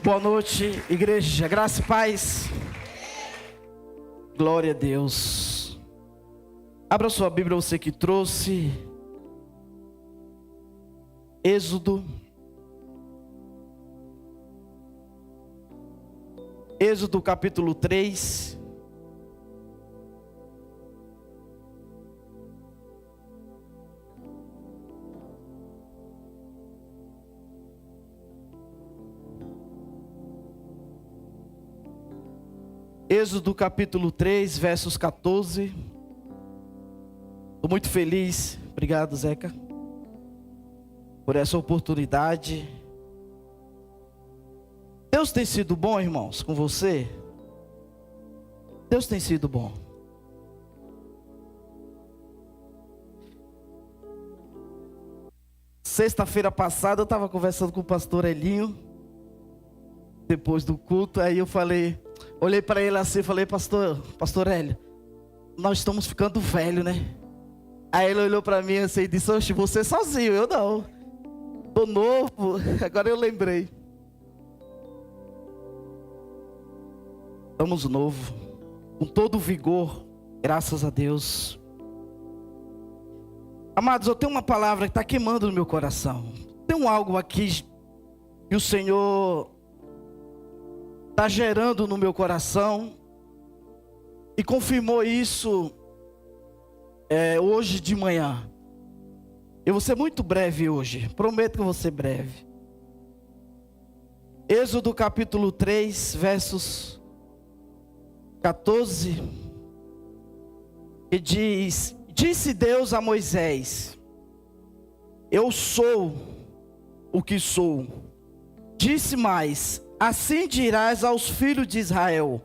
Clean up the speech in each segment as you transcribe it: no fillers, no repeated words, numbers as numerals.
Boa noite, igreja, graça e paz. Glória a Deus. Abra sua Bíblia, você que trouxe. Êxodo capítulo 3. Êxodo capítulo 3, versos 14. Estou muito feliz, obrigado Zeca, por essa oportunidade. Deus tem sido bom, irmãos, com você? Deus tem sido bom. Sexta-feira passada eu estava conversando com o pastor Elinho, depois do culto, aí eu olhei para ele assim e falei, pastor Hélio, nós estamos ficando velho, né? Aí ele olhou para mim assim e disse, oxe, você sozinho, eu não. Tô novo, agora eu lembrei. Estamos novos, com todo o vigor, graças a Deus. Amados, eu tenho uma palavra que está queimando no meu coração. Tem algo aqui que o Senhor está gerando no meu coração e confirmou isso hoje de manhã. Eu vou ser muito breve hoje, prometo que eu vou ser breve. Êxodo capítulo 3, versos 14, que diz: disse Deus a Moisés, eu sou o que sou. Disse mais, assim dirás aos filhos de Israel,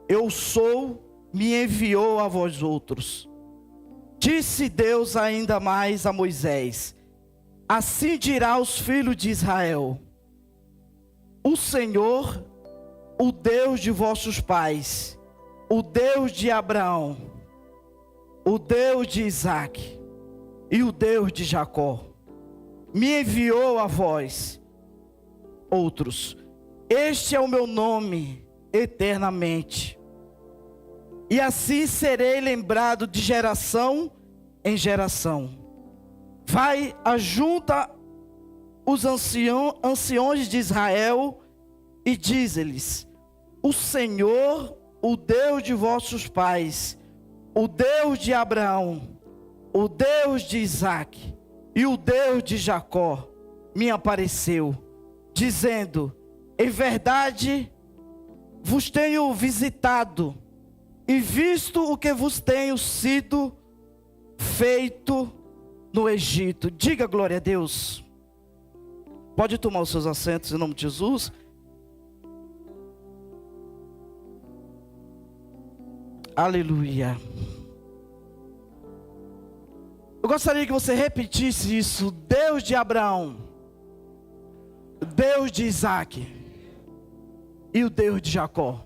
eu sou, me enviou a vós outros. Disse Deus ainda mais a Moisés, assim dirá aos filhos de Israel, o Senhor, o Deus de vossos pais, o Deus de Abraão, o Deus de Isaque e o Deus de Jacó, me enviou a vós outros. Este é o meu nome eternamente, e assim serei lembrado de geração em geração. Vai, ajunta os anciões de Israel e diz-lhes, o Senhor, o Deus de vossos pais, o Deus de Abraão, o Deus de Isaque e o Deus de Jacó, me apareceu, dizendo, em verdade, vos tenho visitado e visto o que vos tenho sido feito no Egito. Diga glória a Deus. Pode tomar os seus assentos em nome de Jesus. Aleluia. Eu gostaria que você repetisse isso. Deus de Abraão, Deus de Isaque e o Deus de Jacó.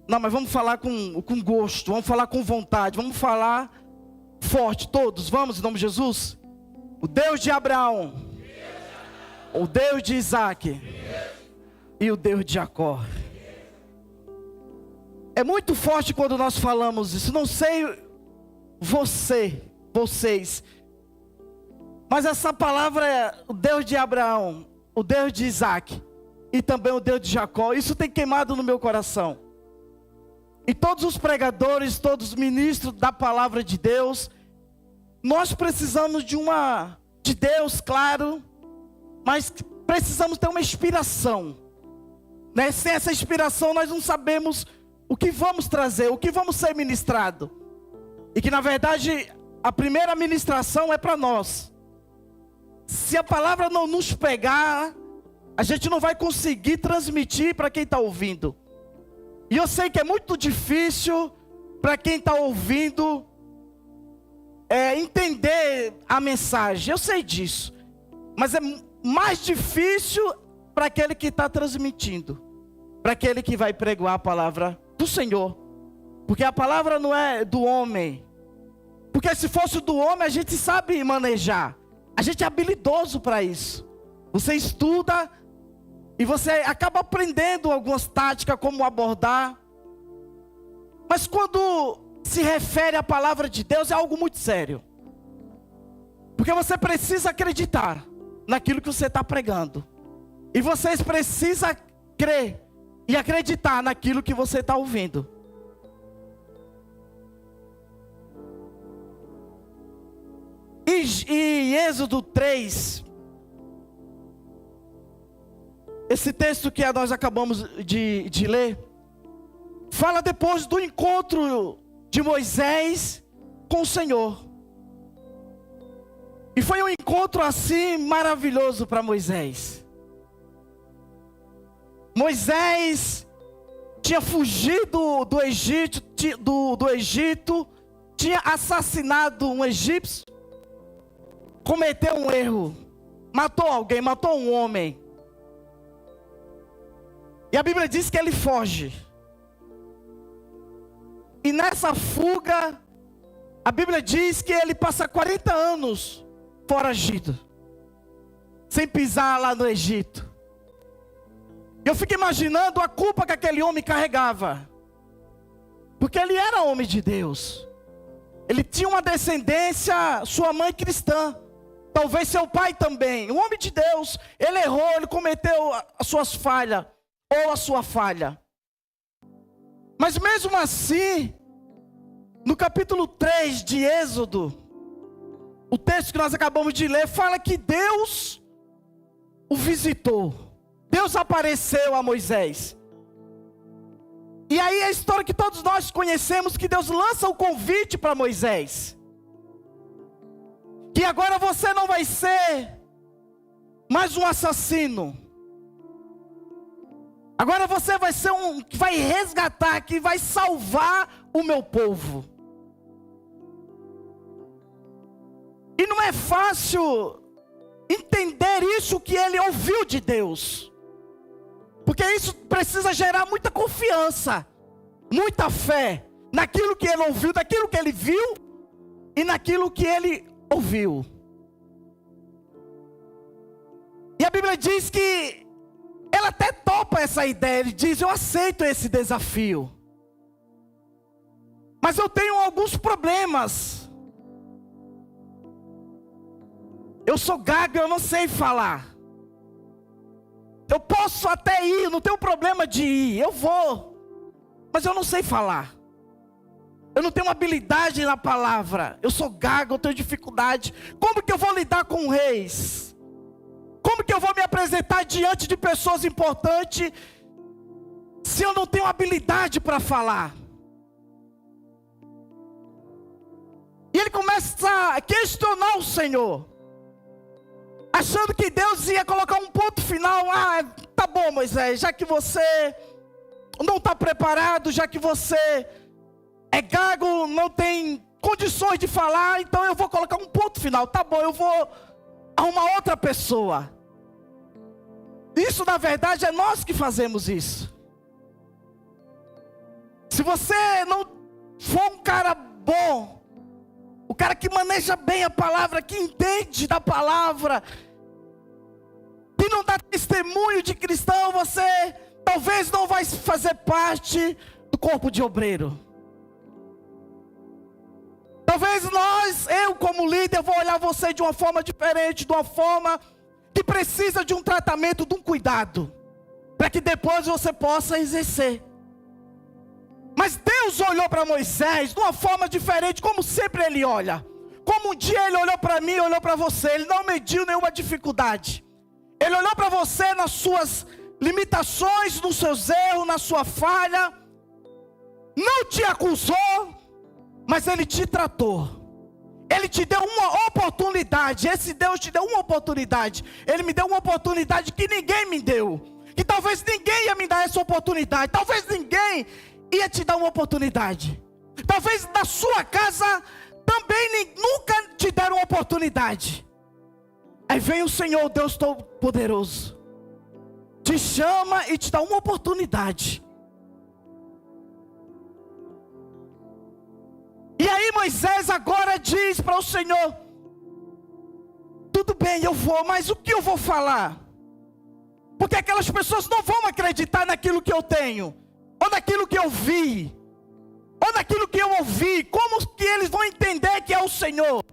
Não, mas vamos falar com gosto, vamos falar com vontade, vamos falar forte, todos, vamos em nome de Jesus. O Deus de Abraão, o Deus de Isaque e o Deus de Jacó. É muito forte quando nós falamos isso. Não sei vocês, mas essa palavra é o Deus de Abraão, o Deus de Isaque e também o Deus de Jacó. Isso tem queimado no meu coração. E todos os pregadores, todos os ministros da palavra de Deus, nós precisamos de Deus, claro, mas precisamos ter uma inspiração, né? Sem essa inspiração nós não sabemos o que vamos trazer, o que vamos ser ministrado. E que na verdade a primeira ministração é para nós. Se a palavra não nos pegar, a gente não vai conseguir transmitir para quem está ouvindo. E eu sei que é muito difícil para quem está ouvindo entender a mensagem. Eu sei disso. Mas é mais difícil para aquele que está transmitindo. Para aquele que vai pregoar a palavra do Senhor. Porque a palavra não é do homem. Porque se fosse do homem, a gente sabe manejar. A gente é habilidoso para isso. Você estuda E você acaba aprendendo algumas táticas, como abordar. Mas quando se refere à palavra de Deus, é algo muito sério. Porque você precisa acreditar naquilo que você está pregando. E vocês precisam crer e acreditar naquilo que você está ouvindo. E Êxodo 3, esse texto que nós acabamos de ler, fala depois do encontro de Moisés com o Senhor. E foi um encontro assim maravilhoso para Moisés. Moisés tinha fugido do Egito, tinha assassinado um egípcio, cometeu um erro, matou alguém, matou um homem. E a Bíblia diz que ele foge. E nessa fuga, a Bíblia diz que ele passa 40 anos foragido, sem pisar lá no Egito. Eu fico imaginando a culpa que aquele homem carregava, porque ele era homem de Deus. Ele tinha uma descendência, sua mãe cristã, talvez seu pai também, um homem de Deus. Ele errou, ele cometeu as suas falhas, ou a sua falha. Mas mesmo assim, no capítulo 3 de Êxodo, o texto que nós acabamos de ler, fala que Deus o visitou. Deus apareceu a Moisés. E aí a história que todos nós conhecemos, que Deus lança o convite para Moisés. Que agora você não vai ser mais um assassino. Agora você vai ser que vai resgatar, que vai salvar o meu povo. E não é fácil entender isso que ele ouviu de Deus. Porque isso precisa gerar muita confiança, muita fé naquilo que ele ouviu, naquilo que ele viu e naquilo que ele ouviu. E a Bíblia diz que ela até topa essa ideia. Ele diz: eu aceito esse desafio, mas eu tenho alguns problemas. Eu sou gago, eu não sei falar. Eu posso até ir, não tenho problema de ir, eu vou, mas eu não sei falar. Eu não tenho habilidade na palavra. Eu sou gago, eu tenho dificuldade. Como que eu vou lidar com reis? Como que eu vou me apresentar diante de pessoas importantes se eu não tenho habilidade para falar? E ele começa a questionar o Senhor, achando que Deus ia colocar um ponto final. Ah, tá bom, Moisés, já que você não está preparado, já que você é gago, não tem condições de falar, então eu vou colocar um ponto final. Tá bom, eu vou arrumar outra pessoa. Isso, na verdade, é nós que fazemos isso. Se você não for um cara bom, o cara que maneja bem a palavra, que entende da palavra, que não dá testemunho de cristão, você talvez não vai fazer parte do corpo de obreiro. Talvez eu como líder vou olhar você de uma forma diferente, de uma forma que precisa de um tratamento, de um cuidado, para que depois você possa exercer. Mas Deus olhou para Moisés de uma forma diferente, como sempre Ele olha. Como um dia Ele olhou para mim, olhou para você. Ele não mediu nenhuma dificuldade. Ele olhou para você nas suas limitações, nos seus erros, na sua falha. Não te acusou, mas Ele te tratou. Ele te deu uma oportunidade. Esse Deus te deu uma oportunidade. Ele me deu uma oportunidade que ninguém me deu. Que talvez ninguém ia me dar essa oportunidade. Talvez ninguém ia te dar uma oportunidade. Talvez na sua casa também nunca te deram uma oportunidade. Aí vem o Senhor, Deus Todo-Poderoso, te chama e te dá uma oportunidade. E aí Moisés agora diz para o Senhor: tudo bem, eu vou, mas o que eu vou falar? Porque aquelas pessoas não vão acreditar naquilo que eu tenho, ou naquilo que eu vi, ou naquilo que eu ouvi. Como que eles vão entender que é o Senhor?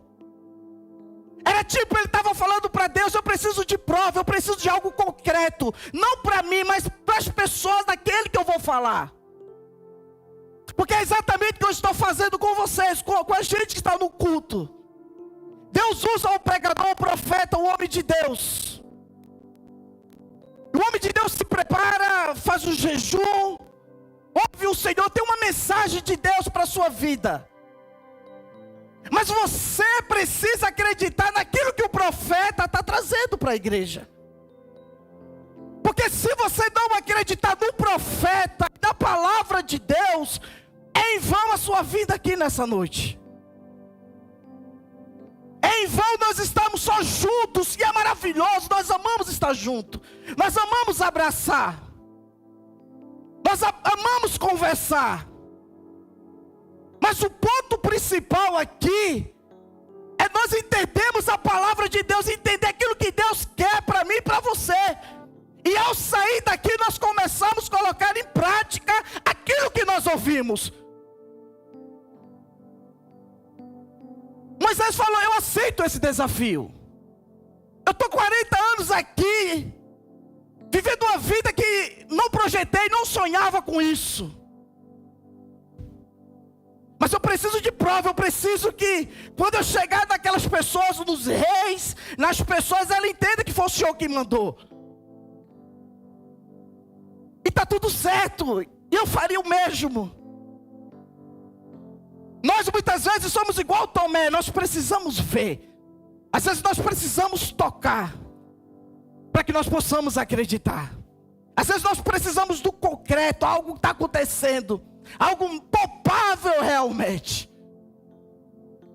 Era tipo, ele estava falando para Deus: eu preciso de prova, eu preciso de algo concreto. Não para mim, mas para as pessoas daquele que eu vou falar. Porque é exatamente o que eu estou fazendo com vocês, com a gente que está no culto. Deus usa o pregador, o profeta, o homem de Deus. O homem de Deus se prepara, faz o jejum, ouve o Senhor, tem uma mensagem de Deus para a sua vida. Mas você precisa acreditar naquilo que o profeta está trazendo para a igreja. Porque se você não acreditar no profeta, na palavra de Deus, é em vão a sua vida aqui nessa noite. É em vão nós estamos só juntos, e é maravilhoso, nós amamos estar juntos. Nós amamos abraçar. Nós amamos conversar. Mas o ponto principal aqui é nós entendermos a palavra de Deus, entender aquilo que Deus quer para mim e para você. E ao sair daqui nós começamos a colocar em prática aquilo que nós ouvimos. Moisés falou: eu aceito esse desafio. Eu estou 40 anos aqui, vivendo uma vida que não projetei, não sonhava com isso. Mas eu preciso de prova, eu preciso que quando eu chegar naquelas pessoas, nos reis, nas pessoas, ela entenda que foi o Senhor que mandou. E está tudo certo, e eu faria o mesmo. Nós muitas vezes somos igual Tomé, nós precisamos ver. Às vezes nós precisamos tocar, para que nós possamos acreditar. Às vezes nós precisamos do concreto, algo que está acontecendo, algo palpável realmente.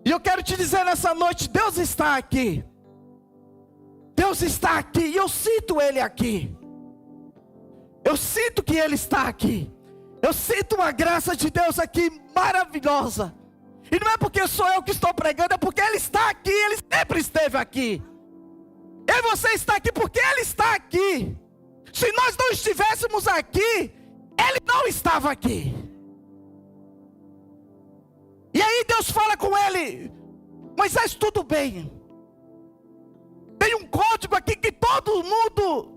E eu quero te dizer nessa noite: Deus está aqui. Deus está aqui, e eu sinto Ele aqui. Eu sinto que Ele está aqui. Eu sinto uma graça de Deus aqui maravilhosa. E não é porque sou eu que estou pregando, é porque Ele está aqui, Ele sempre esteve aqui. E você está aqui porque Ele está aqui. Se nós não estivéssemos aqui, Ele não estava aqui. E aí Deus fala com ele: Moisés, tudo bem. Tem um código aqui que todo mundo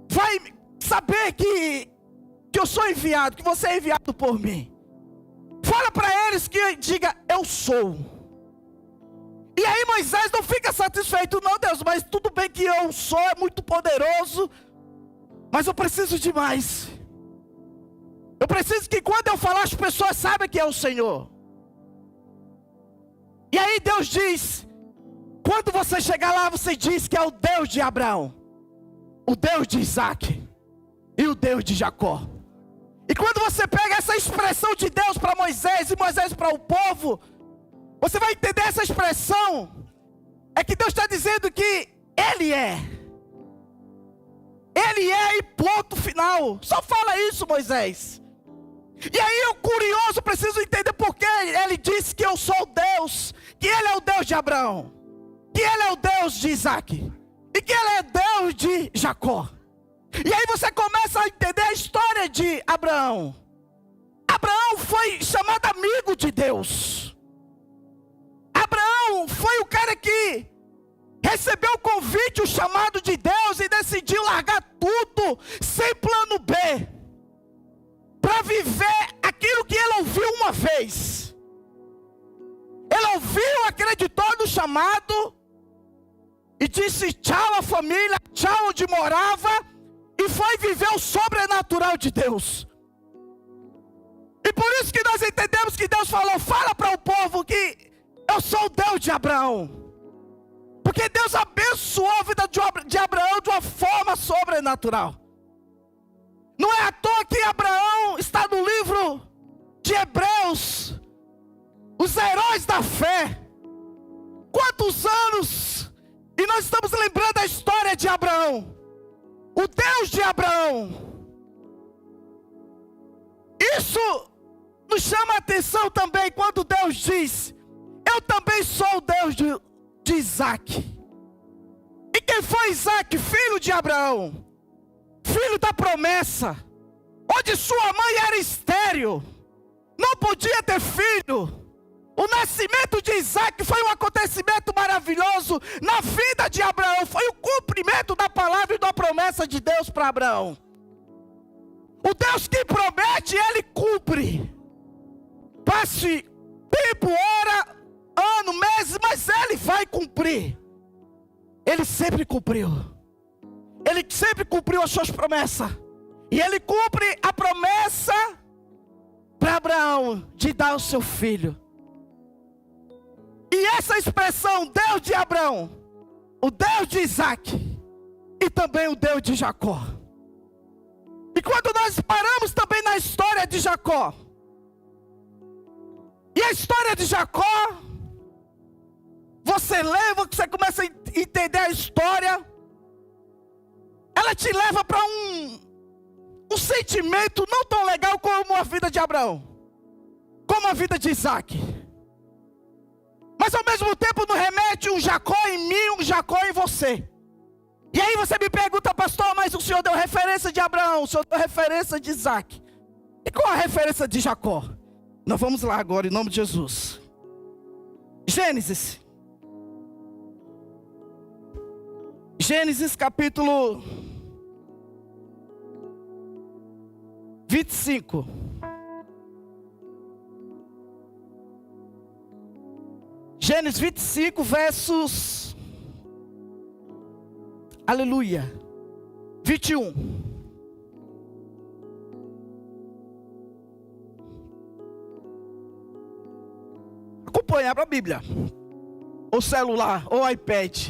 vai saber que eu sou enviado, que você é enviado por mim. Fala para eles que diga: eu sou. E aí Moisés não fica satisfeito: não, Deus, mas tudo bem que eu sou, é muito poderoso, mas eu preciso de mais. Eu preciso que quando eu falar as pessoas saibam que é o Senhor. E aí Deus diz: quando você chegar lá, você diz que é o Deus de Abraão, o Deus de Isaac e o Deus de Jacó. E quando você pega essa expressão de Deus para Moisés e Moisés para o povo, você vai entender essa expressão. É que Deus está dizendo que Ele é. Ele é, e ponto final. Só fala isso, Moisés. E aí o curioso, preciso entender porque Ele disse que eu sou Deus, que Ele é o Deus de Abraão, que Ele é o Deus de Isaac e que Ele é Deus de Jacó. E aí você começa a entender a história de Abraão. Abraão foi chamado amigo de Deus. Abraão foi o cara que recebeu o convite, o chamado de Deus, e decidiu largar tudo, sem plano B, para viver aquilo que ele ouviu uma vez. Ele ouviu, acreditou no chamado, e disse tchau à família, tchau onde morava, e foi viver o sobrenatural de Deus. E por isso que nós entendemos que Deus falou: fala para o povo que eu sou o Deus de Abraão. Porque Deus abençoou a vida de Abraão de uma forma sobrenatural. Não é à toa que Abraão está no livro de Hebreus, os heróis da fé. Quantos anos, e nós estamos lembrando a história de Abraão, o Deus de Abraão. Isso nos chama a atenção também quando Deus diz: eu também sou o Deus de Isaac. E quem quem foi Isaac? Filho de Abraão, filho da promessa, onde sua mãe era estéril, não podia ter filho. O nascimento de Isaac foi um acontecimento maravilhoso na vida de Abraão. Foi o cumprimento da palavra e da promessa de Deus para Abraão. O Deus que promete, Ele cumpre. Passe tempo, hora, ano, mês, mas Ele vai cumprir. Ele sempre cumpriu. Ele sempre cumpriu as suas promessas. E Ele cumpre a promessa para Abraão de dar o seu filho. E essa expressão, Deus de Abraão, o Deus de Isaac e também o Deus de Jacó. E quando nós paramos também na história de Jacó, e a história de Jacó, você lê, você começa a entender a história, ela te leva para um sentimento não tão legal como a vida de Abraão, como a vida de Isaac. Mas ao mesmo tempo não remete um Jacó em mim, um Jacó em você. E aí você me pergunta, pastor, mas o senhor deu referência de Abraão, o senhor deu referência de Isaac. E qual a referência de Jacó? Nós vamos lá agora, em nome de Jesus. Gênesis. Gênesis capítulo 25. Gênesis 25, versos, aleluia, 21. Acompanha, abra a Bíblia, ou celular, ou iPad.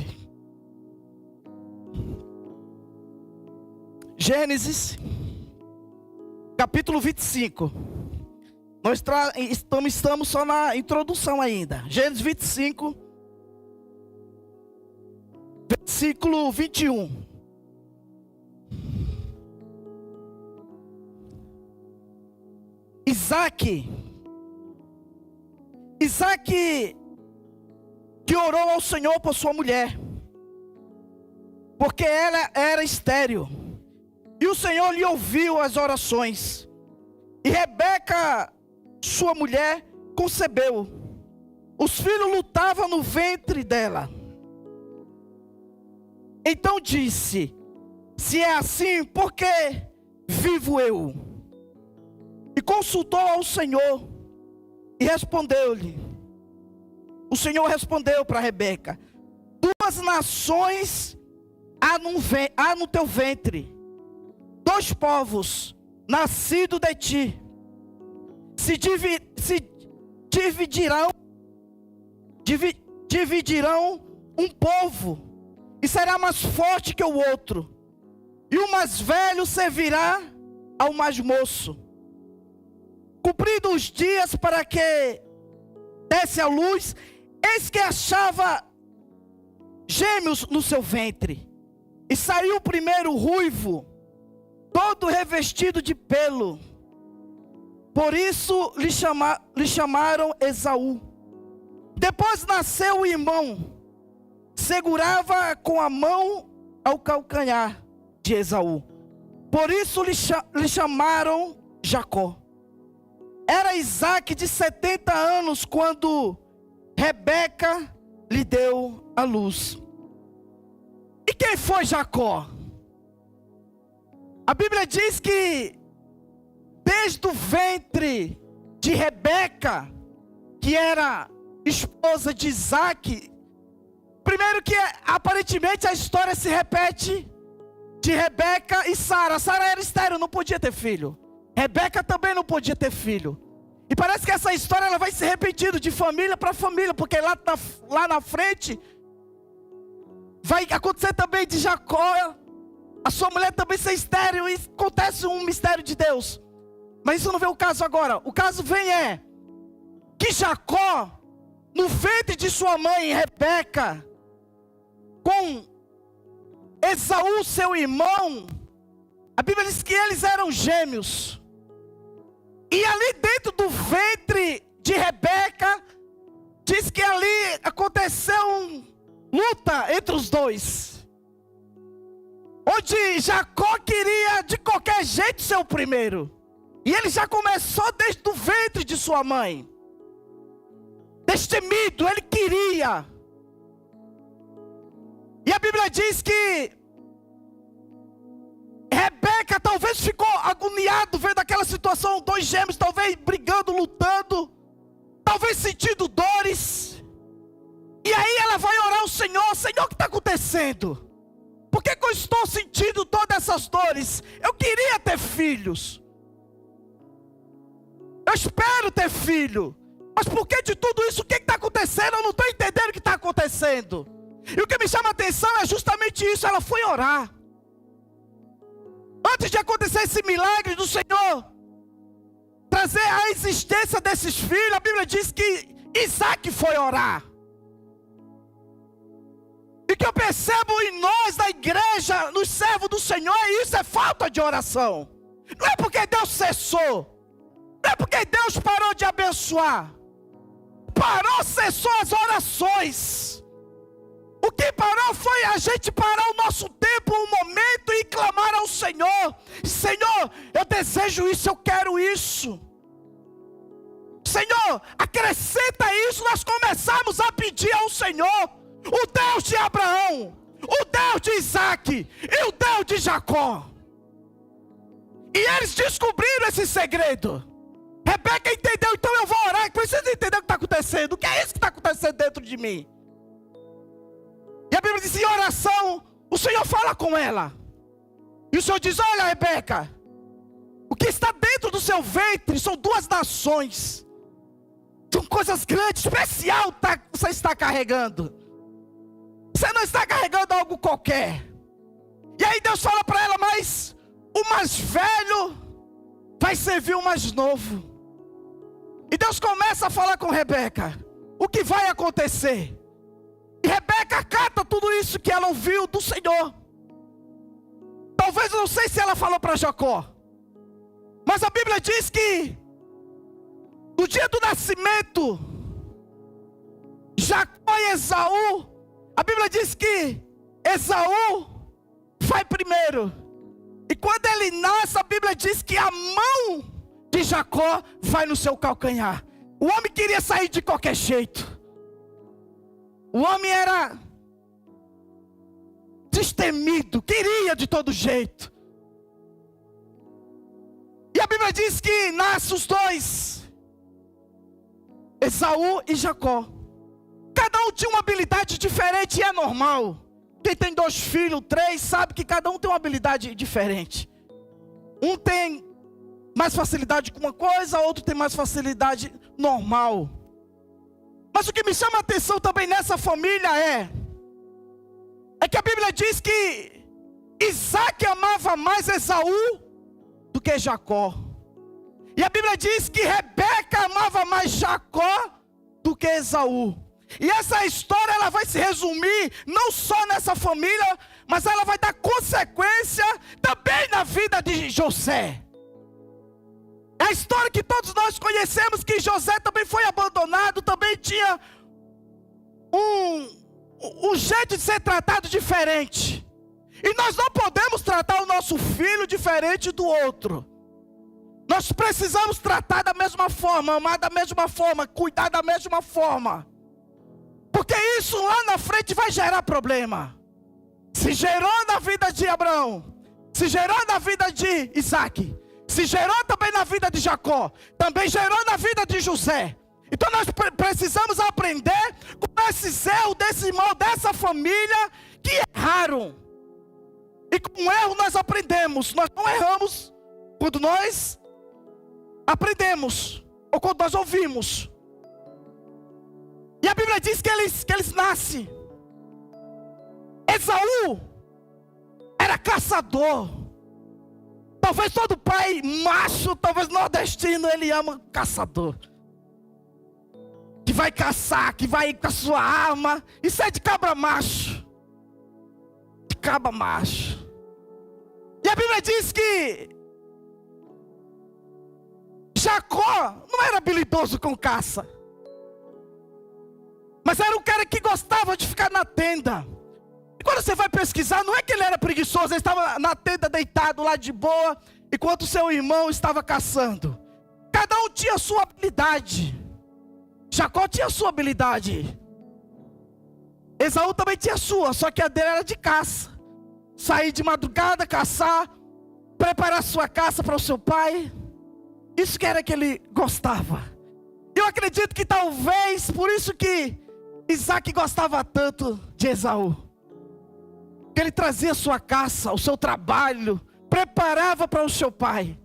Gênesis, capítulo 25. Nós estamos só na introdução ainda. Gênesis 25, versículo 21. Isaac que orou ao Senhor por sua mulher, porque ela era estéril, e o Senhor lhe ouviu as orações, e Rebeca, sua mulher, concebeu. Os filhos lutavam no ventre dela. Então disse: se é assim, por que vivo eu? E consultou ao Senhor, e respondeu-lhe. O Senhor respondeu para Rebeca: duas nações há no teu ventre, dois povos nascidos de ti se dividirão um povo, e será mais forte que o outro, e o mais velho servirá ao mais moço. Cumpridos os dias para que desse à luz, eis que achava gêmeos no seu ventre, e saiu o primeiro ruivo, todo revestido de pelo. Por isso lhe chamaram Esaú. Depois nasceu o irmão, segurava com a mão ao calcanhar de Esaú. Por isso lhe chamaram Jacó. Era Isaac de 70 anos quando Rebeca lhe deu a luz. E quem foi Jacó? A Bíblia diz que desde o ventre de Rebeca, que era esposa de Isaac, primeiro que aparentemente a história se repete de Rebeca e Sara. Sara era estéril, não podia ter filho. Rebeca também não podia ter filho. E parece que essa história ela vai se repetindo de família para família, porque lá na frente vai acontecer também de Jacó, a sua mulher também ser estéril, e acontece um mistério de Deus. Mas isso não vem o caso agora. O caso vem que Jacó, no ventre de sua mãe Rebeca, com Esaú seu irmão, a Bíblia diz que eles eram gêmeos. E ali dentro do ventre de Rebeca, diz que ali aconteceu luta entre os dois. onde Jacó queria de qualquer jeito ser o primeiro. E ele já começou desde o ventre de sua mãe. Destemido, ele queria. E a Bíblia diz que Rebeca talvez ficou agoniado vendo aquela situação, dois gêmeos talvez brigando, lutando, talvez sentindo dores. E aí ela vai orar ao Senhor: Senhor, o que está acontecendo? Por que eu estou sentindo todas essas dores? Eu queria ter filhos. Eu espero ter filho. Mas por que de tudo isso? O que está acontecendo? Eu não estou entendendo o que está acontecendo. E o que me chama a atenção é justamente isso. Ela foi orar. Antes de acontecer esse milagre do Senhor trazer a existência desses filhos, a Bíblia diz que Isaac foi orar. E que eu percebo em nós, da igreja, nos servos do Senhor, isso é falta de oração. Não é porque Deus cessou. Não é porque Deus parou de abençoar. Parou, cessou as orações. O que parou foi a gente parar o nosso tempo, um momento, e clamar ao Senhor: Senhor, eu desejo isso, eu quero isso. Senhor, acrescenta isso. Nós começamos a pedir ao Senhor, o Deus de Abraão, o Deus de Isaac e o Deus de Jacó. E eles descobriram esse segredo. Rebeca entendeu: então eu vou orar. Precisa entender o que está acontecendo. O que é isso que está acontecendo dentro de mim? E a Bíblia diz: em oração, o Senhor fala com ela. E o Senhor diz: olha, Rebeca, o que está dentro do seu ventre são duas nações. São coisas grandes, especial você está carregando. Você não está carregando algo qualquer. E aí Deus fala para ela: mas o mais velho vai servir o mais novo. E Deus começa a falar com Rebeca o que vai acontecer. E Rebeca acata tudo isso que ela ouviu do Senhor. Talvez, não sei se ela falou para Jacó, mas a Bíblia diz que no dia do nascimento, Jacó e Esaú, a Bíblia diz que Esaú vai primeiro. E quando ele nasce, a Bíblia diz que a mão de Jacó vai no seu calcanhar. O homem queria sair de qualquer jeito. O homem era destemido, queria de todo jeito. E a Bíblia diz que nasce os dois, Esaú e Jacó. Cada um tinha uma habilidade diferente, e é normal. Quem tem 2 filhos, 3, sabe que cada um tem uma habilidade diferente. Um tem mais facilidade com uma coisa, outro tem mais facilidade normal. Mas o que me chama a atenção também nessa família é que a Bíblia diz que Isaac amava mais Esaú do que Jacó. E a Bíblia diz que Rebeca amava mais Jacó do que Esaú. E essa história, ela vai se resumir não só nessa família, mas ela vai dar consequência também na vida de José. É a história que todos nós conhecemos, que José também foi abandonado, também tinha um jeito de ser tratado diferente. E nós não podemos tratar o nosso filho diferente do outro. Nós precisamos tratar da mesma forma, amar da mesma forma, cuidar da mesma forma. Porque isso lá na frente vai gerar problema. Se gerou na vida de Abraão, se gerou na vida de Isaac, se gerou também na vida de Jacó, também gerou na vida de José. Então nós precisamos aprender com esses erros desse irmão, dessa família que erraram. E com o erro nós aprendemos. Nós não erramos quando nós aprendemos, ou quando nós ouvimos. E a Bíblia diz que eles nascem. Esaú era caçador. Talvez todo pai macho, talvez nordestino, ele ama caçador. Que vai caçar, que vai com a sua arma. Isso é de cabra macho. De cabra macho. E a Bíblia diz que Jacó não era habilidoso com caça, mas era um cara que gostava de ficar na tenda. quando você vai pesquisar, não é que ele era preguiçoso, ele estava na tenda deitado lá de boa, enquanto seu irmão estava caçando. Cada um tinha a sua habilidade. Jacó tinha a sua habilidade. Esaú também tinha a sua, só que a dele era de caça. Sair de madrugada, caçar, preparar sua caça para o seu pai. Isso que era que ele gostava. Eu acredito que talvez por isso que Isaac gostava tanto de Esaú. Que ele trazia a sua caça, o seu trabalho, preparava para o seu pai.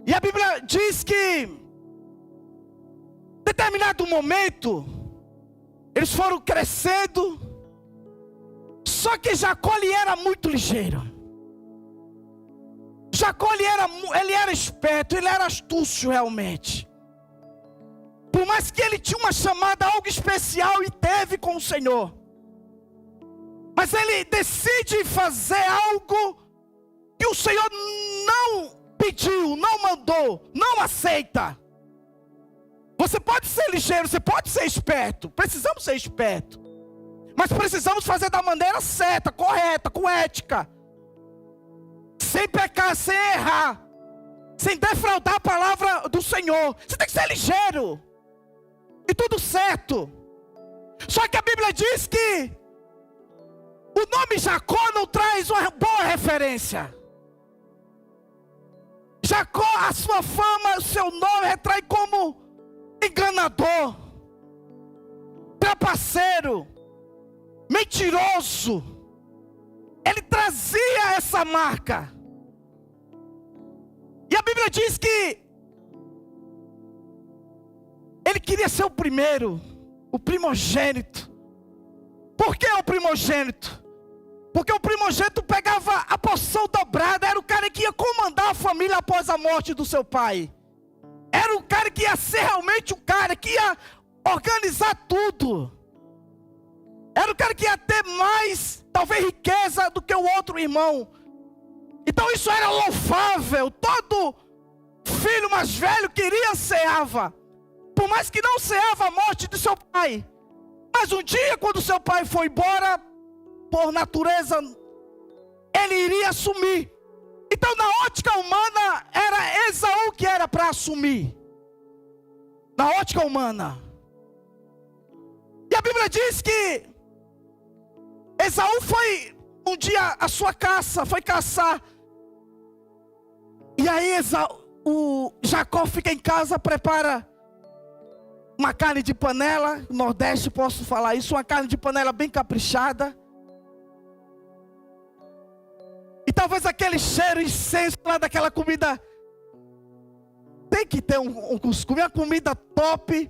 E a Bíblia diz que, em determinado momento, eles foram crescendo, só que Jacó ele era muito ligeiro. Jacó ele era esperto, ele era astúcio realmente. Por mais que ele tinha uma chamada, algo especial e teve com o Senhor. Mas ele decide fazer algo que o Senhor não pediu, não mandou, não aceita. Você pode ser ligeiro, você pode ser esperto. Precisamos ser esperto. Mas precisamos fazer da maneira certa, correta, com ética. Sem pecar, sem errar. Sem defraudar a palavra do Senhor. Você tem que ser ligeiro. E tudo certo. Só que a Bíblia diz que o nome Jacó não traz uma boa referência. Jacó, a sua fama, o seu nome retrai como enganador, trapaceiro, mentiroso. Ele trazia essa marca. E a Bíblia diz que ele queria ser o primeiro, o primogênito. Por que o primogênito? Porque o primogênito pegava a porção dobrada, era o cara que ia comandar a família após a morte do seu pai. Era o cara que ia ser realmente o cara que ia organizar tudo. Era o cara que ia ter mais, talvez, riqueza do que o outro irmão. Então isso era louvável. Todo filho mais velho queria ceava. Por mais que não ceava a morte de seu pai. Mas um dia, quando seu pai foi embora, por natureza, ele iria assumir. Então, na ótica humana, era Esaú que era para assumir. Na ótica humana. E a Bíblia diz que Esaú foi um dia a sua caça, foi caçar. E aí o Jacó fica em casa, prepara uma carne de panela. No Nordeste posso falar isso, uma carne de panela bem caprichada. E talvez aquele cheiro, incenso lá daquela comida. Tem que ter um cuscuz, uma comida top.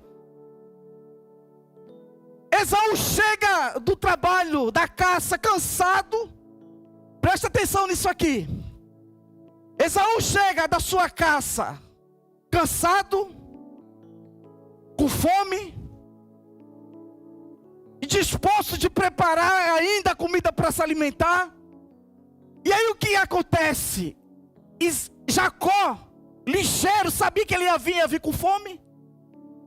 Esaú chega do trabalho, da caça, cansado. Presta atenção nisso aqui. Esaú chega da sua caça, cansado, com fome, e disposto de preparar ainda comida para se alimentar. E aí o que acontece? Jacó, ligeiro, sabia que ele ia vir com fome?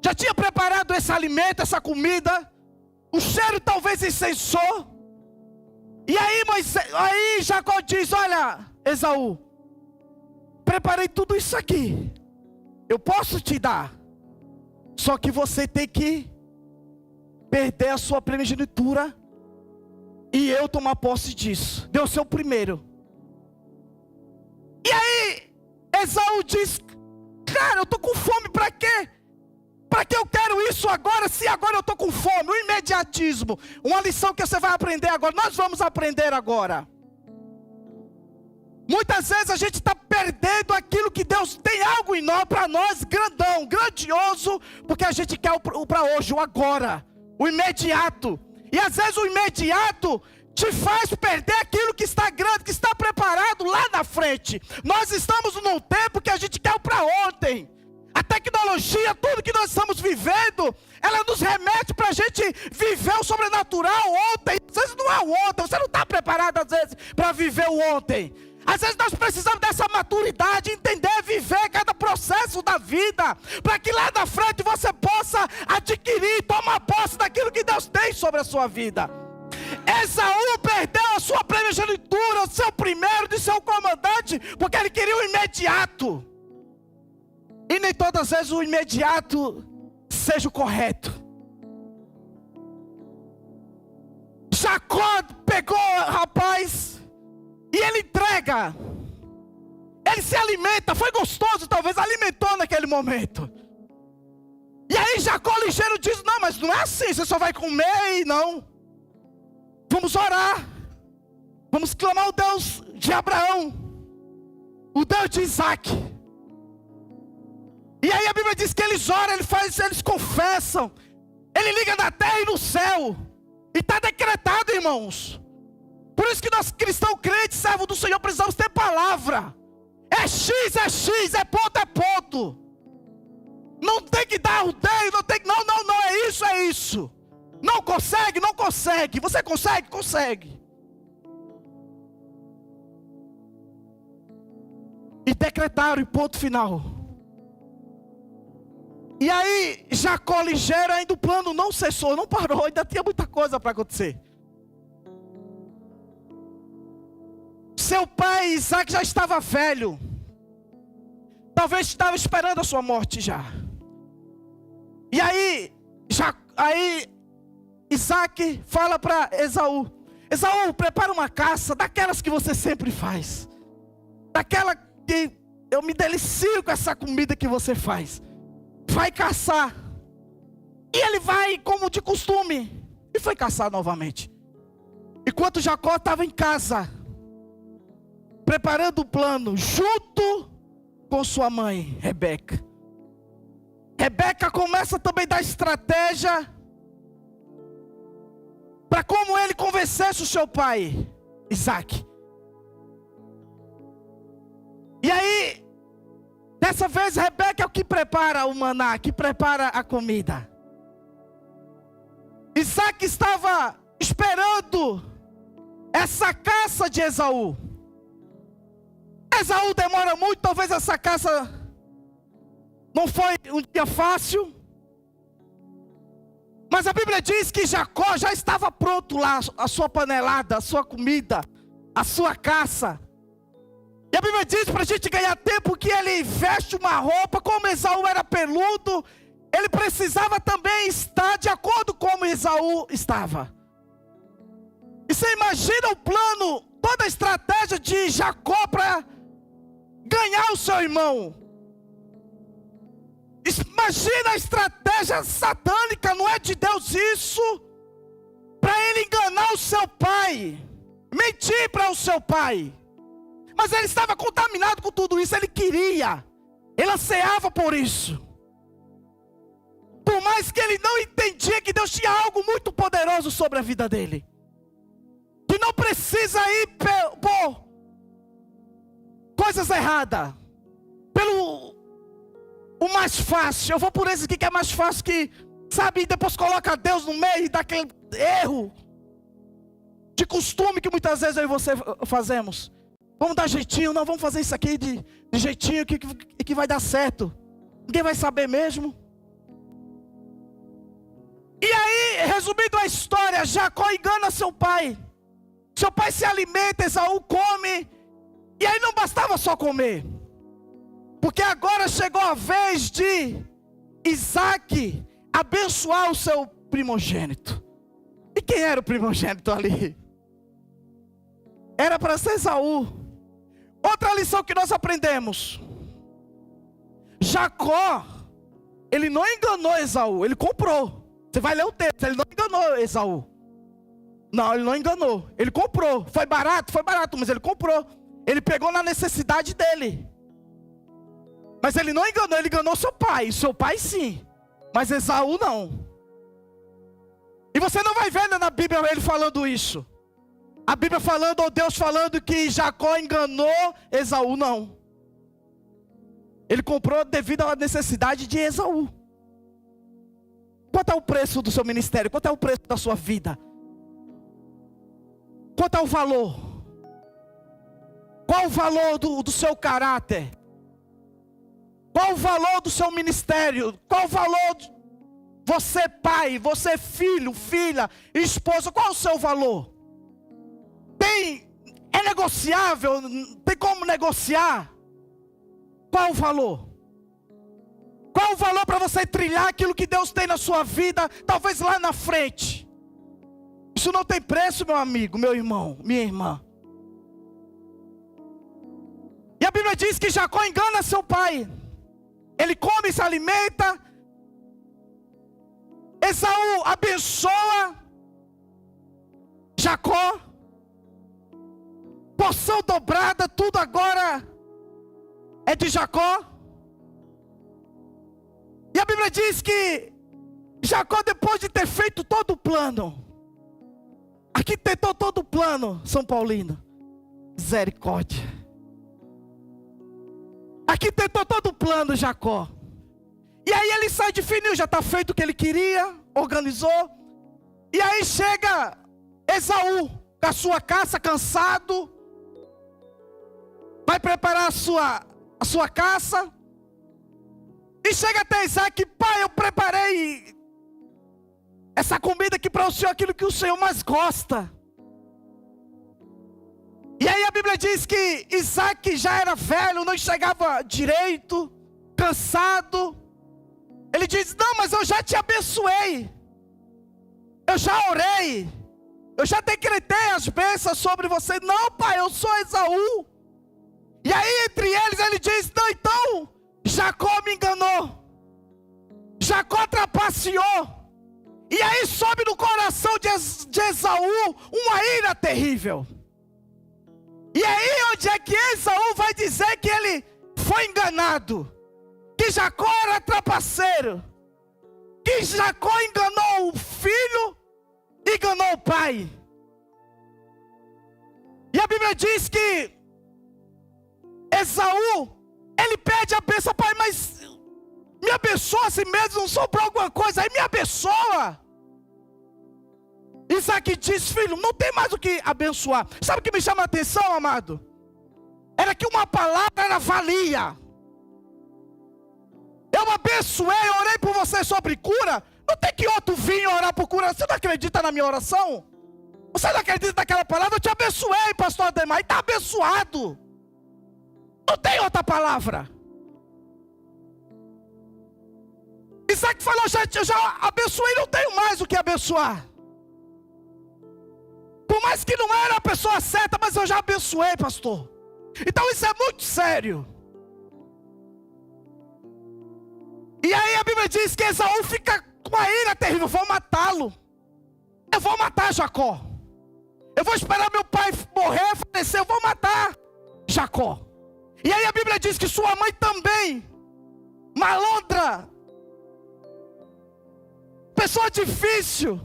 Já tinha preparado esse alimento, essa comida. O cheiro talvez incensou. E aí Jacó diz: olha, Esaú, preparei tudo isso aqui. Eu posso te dar. Só que você tem que perder a sua primogenitura e eu tomar posse disso. Deu ser o primeiro. E aí Esaú diz: cara, eu estou com fome, para quê? Para que eu quero isso agora, se agora eu estou com fome? O imediatismo. Uma lição que você vai aprender agora. Nós vamos aprender agora. Muitas vezes a gente está perdendo aquilo que Deus tem algo em nós, para nós, grandão, grandioso, porque a gente quer o para hoje, o agora, o imediato. E às vezes o imediato te faz perder aquilo que está grande, que está preparado lá na frente. Nós estamos num tempo que a gente quer o para ontem. A tecnologia, tudo que nós estamos vivendo, ela nos remete para a gente viver o sobrenatural ontem. Às vezes não é o ontem, você não está preparado às vezes para viver o ontem. Às vezes nós precisamos dessa maturidade, entender, viver cada processo da vida, para que lá na frente você possa adquirir, tomar posse daquilo que Deus tem sobre a sua vida. Esaú perdeu a sua primogenitura, o seu primeiro de seu comandante, porque ele queria o imediato. E nem todas as vezes o imediato seja o correto. Jacó pegou o rapaz e ele entrega. Ele se alimenta, foi gostoso, talvez alimentou naquele momento. E aí Jacó ligeiro diz: não, mas não é assim, você só vai comer e não. Vamos orar. Vamos clamar o Deus de Abraão, o Deus de Isaac. E aí a Bíblia diz que eles oram, eles confessam. Ele liga na terra e no céu. E está decretado, irmãos. Por isso que nós cristãos crentes, servos do Senhor, precisamos ter palavra. É X, é ponto. Não tem que dar o dedo, não tem que... Não, é isso. Não consegue. Você consegue? Consegue. E decretaram, e ponto final. E aí, Jacó ligeiro, ainda o plano não cessou, não parou, ainda tinha muita coisa para acontecer. Seu pai Isaac já estava velho. Talvez estava esperando a sua morte já. E aí Isaac fala para Esaú: Esaú, prepara uma caça, daquelas que você sempre faz. Daquela que eu me delicio com essa comida que você faz. Vai caçar. E ele vai como de costume. E foi caçar novamente. Enquanto Jacó estava em casa, preparando o plano, junto com sua mãe, Rebeca. Rebeca começa também a dar estratégia para como ele convencesse o seu pai, Isaac. E aí, dessa vez, Rebeca é o que prepara o maná, que prepara a comida. Isaac estava esperando essa caça de Esaú. Esaú demora muito, talvez essa caça não foi um dia fácil. Mas a Bíblia diz que Jacó já estava pronto lá, a sua panelada, a sua comida, a sua caça. E a Bíblia diz para a gente ganhar tempo que ele veste uma roupa, como Esaú era peludo, ele precisava também estar de acordo com como Esaú estava. E você imagina o plano, toda a estratégia de Jacó para ganhar o seu irmão. Imagina a estratégia satânica, não é de Deus isso? Para ele enganar o seu pai, mentir para o seu pai. Mas ele estava contaminado com tudo isso, ele queria, ele ansiava por isso. Por mais que ele não entendia que Deus tinha algo muito poderoso sobre a vida dele. Que não precisa ir por coisas erradas. Pelo o mais fácil. Eu vou por esse aqui que é mais fácil, que, sabe, e depois coloca Deus no meio daquele erro de costume que muitas vezes eu e você fazemos. Vamos dar jeitinho, não, vamos fazer isso aqui de jeitinho que vai dar certo. Ninguém vai saber mesmo. E aí, resumindo a história, Jacó engana seu pai. Seu pai se alimenta, Esaú come. E aí não bastava só comer. Porque agora chegou a vez de Isaac abençoar o seu primogênito. E quem era o primogênito ali? Era para ser Esaú. Outra lição que nós aprendemos: Jacó, ele não enganou Esaú, ele comprou. Você vai ler o texto, ele não enganou Esaú. Não, ele não enganou, ele comprou. Foi barato, mas ele comprou. Ele pegou na necessidade dele. Mas ele não enganou, ele enganou seu pai sim, mas Esaú não. E você não vai ver na Bíblia ele falando isso. A Bíblia falando, ou Deus falando que Jacó enganou Esaú, não. Ele comprou devido à necessidade de Esaú. Quanto é o preço do seu ministério? Quanto é o preço da sua vida? Quanto é o valor? Qual o valor do seu caráter? Qual o valor do seu ministério? Qual o valor Você pai, você filho, filha, esposa, qual é o seu valor? É negociável? Tem como negociar? Qual o valor? Qual o valor para você trilhar aquilo que Deus tem na sua vida, talvez lá na frente? Isso não tem preço, meu amigo, meu irmão, minha irmã. E a Bíblia diz que Jacó engana seu pai. Ele come e se alimenta. Esaú abençoa Jacó. Porção dobrada, tudo agora é de Jacó. E a Bíblia diz que Jacó, depois de ter feito todo o plano, arquitetou todo o plano, São Paulino, misericórdia, arquitetou todo o plano, Jacó. E aí ele sai de fininho, já está feito o que ele queria, organizou. E aí chega Esaú, com a sua caça, cansado, vai preparar a sua caça. E chega até Isaac: pai, eu preparei essa comida aqui para o Senhor, aquilo que o Senhor mais gosta. E aí a Bíblia diz que Isaac já era velho, não enxergava direito, cansado. Ele diz: não, mas eu já te abençoei, eu já orei, eu já decretei as bênçãos sobre você. Não, pai, eu sou Esaú. E aí entre eles ele diz: não, então Jacó me enganou, Jacó trapaceou. E aí sobe no coração de Esaú uma ira terrível. E aí onde é que Esaú vai dizer que ele foi enganado, que Jacó era trapaceiro, que Jacó enganou o filho, enganou o pai. E a Bíblia diz que Esaú, ele pede a bênção: pai, mas me abençoa assim mesmo, não sobrou alguma coisa, aí me abençoa. Isaac diz: filho, não tem mais o que abençoar. Sabe o que me chama a atenção, amado? Era que uma palavra valia. Eu abençoei, orei por você sobre cura. Não tem que outro vir orar por cura. Você não acredita na minha oração? Você não acredita naquela palavra? Eu te abençoei, pastor Ademar, e está abençoado. Não tem outra palavra. Isaac falou: eu já abençoei, não tenho mais o que abençoar. Por mais que não era a pessoa certa, mas eu já abençoei, pastor. Então isso é muito sério. E aí a Bíblia diz que Esaú fica com a ira terrível: vou matá-lo, eu vou matar Jacó, eu vou esperar meu pai morrer, falecer, eu vou matar Jacó. E aí a Bíblia diz que sua mãe também, malandra, pessoa difícil,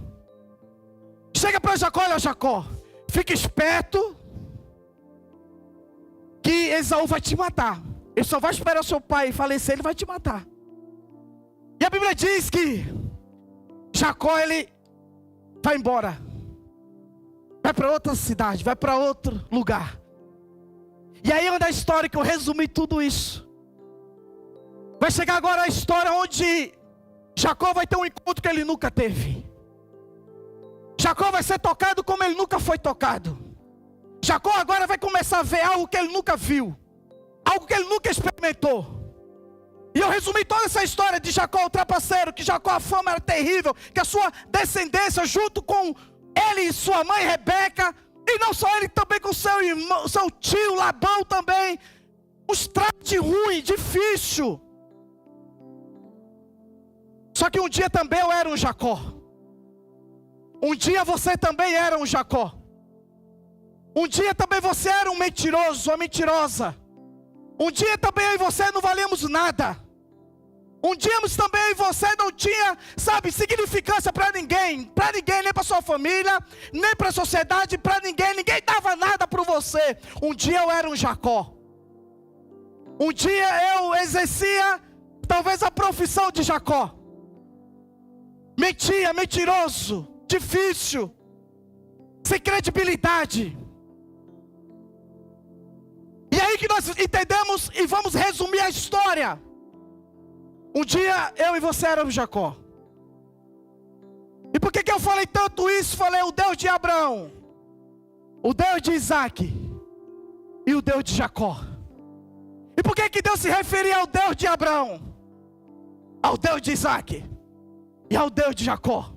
chega para Jacó: olha, Jacó, fica esperto, que Esaú vai te matar. Ele só vai esperar seu pai falecer, ele vai te matar. E a Bíblia diz que Jacó, ele vai embora, vai para outra cidade, vai para outro lugar. E aí onde a história que eu resumi tudo isso, vai chegar agora a história onde Jacó vai ter um encontro que ele nunca teve. Jacó vai ser tocado como ele nunca foi tocado. Jacó agora vai começar a ver algo que ele nunca viu, algo que ele nunca experimentou. E eu resumi toda essa história de Jacó, o trapaceiro, que Jacó, a fama era terrível, que a sua descendência, junto com ele e sua mãe Rebeca, e não só ele, também com seu irmão, seu tio Labão também, uns tratos ruins, difícil. Só que um dia também eu era um Jacó. Um dia você também era um Jacó. Um dia também você era um mentiroso, uma mentirosa. Um dia também eu e você não valíamos nada. Um dia também eu e você não tinha, sabe, significância para ninguém, nem para sua família, nem para a sociedade, para ninguém dava nada por você. Um dia eu era um Jacó. Um dia eu exercia talvez a profissão de Jacó. Mentia, mentiroso, difícil, sem credibilidade. E aí que nós entendemos e vamos resumir a história. Um dia eu e você éramos Jacó. E por que eu falei tanto isso? Falei o Deus de Abraão, o Deus de Isaac e o Deus de Jacó. E por que Deus se referia ao Deus de Abraão, ao Deus de Isaac e ao Deus de Jacó?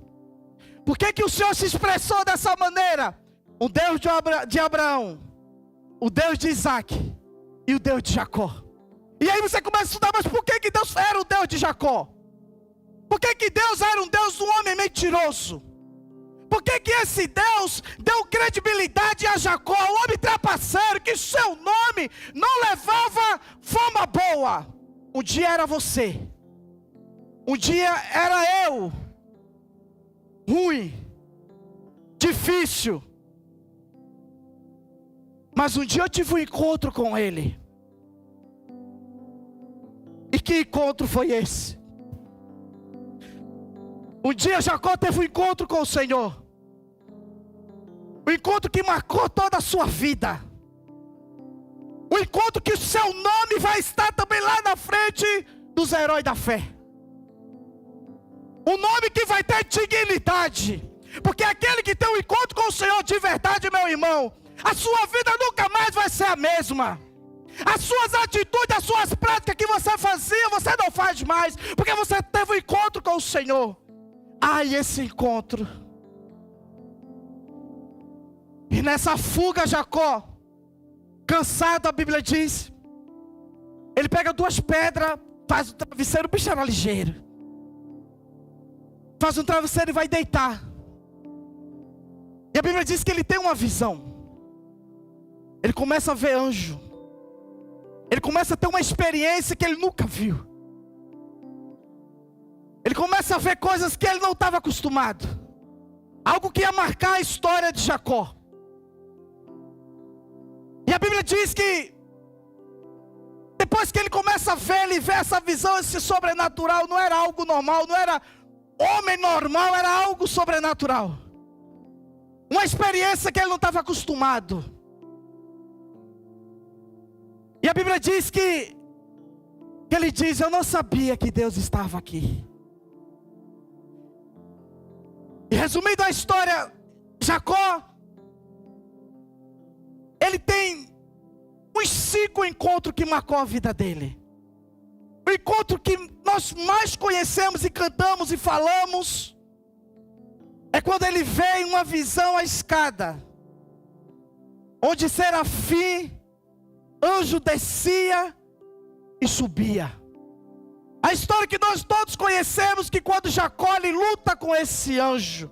Por que o Senhor se expressou dessa maneira? O Deus de Abraão, o Deus de Isaac e o Deus de Jacó. E aí você começa a estudar, mas por que Deus era o Deus de Jacó? Por que Deus era um Deus do homem mentiroso? Por que esse Deus deu credibilidade a Jacó, o homem trapaceiro, que seu nome não levava fama boa? Um dia era você, um dia era eu, ruim, difícil. Mas um dia eu tive um encontro com ele. E que encontro foi esse? Um dia Jacó teve um encontro com o Senhor. Um encontro que marcou toda a sua vida. Um encontro que o seu nome vai estar também lá na frente dos heróis da fé. Um nome que vai ter dignidade. Porque aquele que tem um encontro com o Senhor de verdade, meu irmão, a sua vida nunca mais vai ser a mesma. As suas atitudes, as suas práticas que você fazia, você não faz mais, porque você teve um encontro com o Senhor. Ai, esse encontro. E nessa fuga, Jacó, cansado, a Bíblia diz, ele pega 2 pedras, faz um travesseiro, o bicho era ligeiro. Faz um travesseiro e vai deitar. E a Bíblia diz que ele tem uma visão. Ele começa a ver anjo. Ele começa a ter uma experiência que ele nunca viu. Ele começa a ver coisas que ele não estava acostumado. Algo que ia marcar a história de Jacó. E a Bíblia diz que depois que ele começa a ver, ele vê essa visão, esse sobrenatural. Não era algo normal, não era homem normal, era algo sobrenatural. Uma experiência que ele não estava acostumado. E a Bíblia diz que ele diz, eu não sabia que Deus estava aqui. E resumindo a história, Jacó, ele tem uns 5 encontros que marcou a vida dele. O encontro que nós mais conhecemos e cantamos e falamos, é quando ele vê em uma visão a escada, onde Serafim, anjo descia e subia. A história que nós todos conhecemos, que quando Jacó ele luta com esse anjo,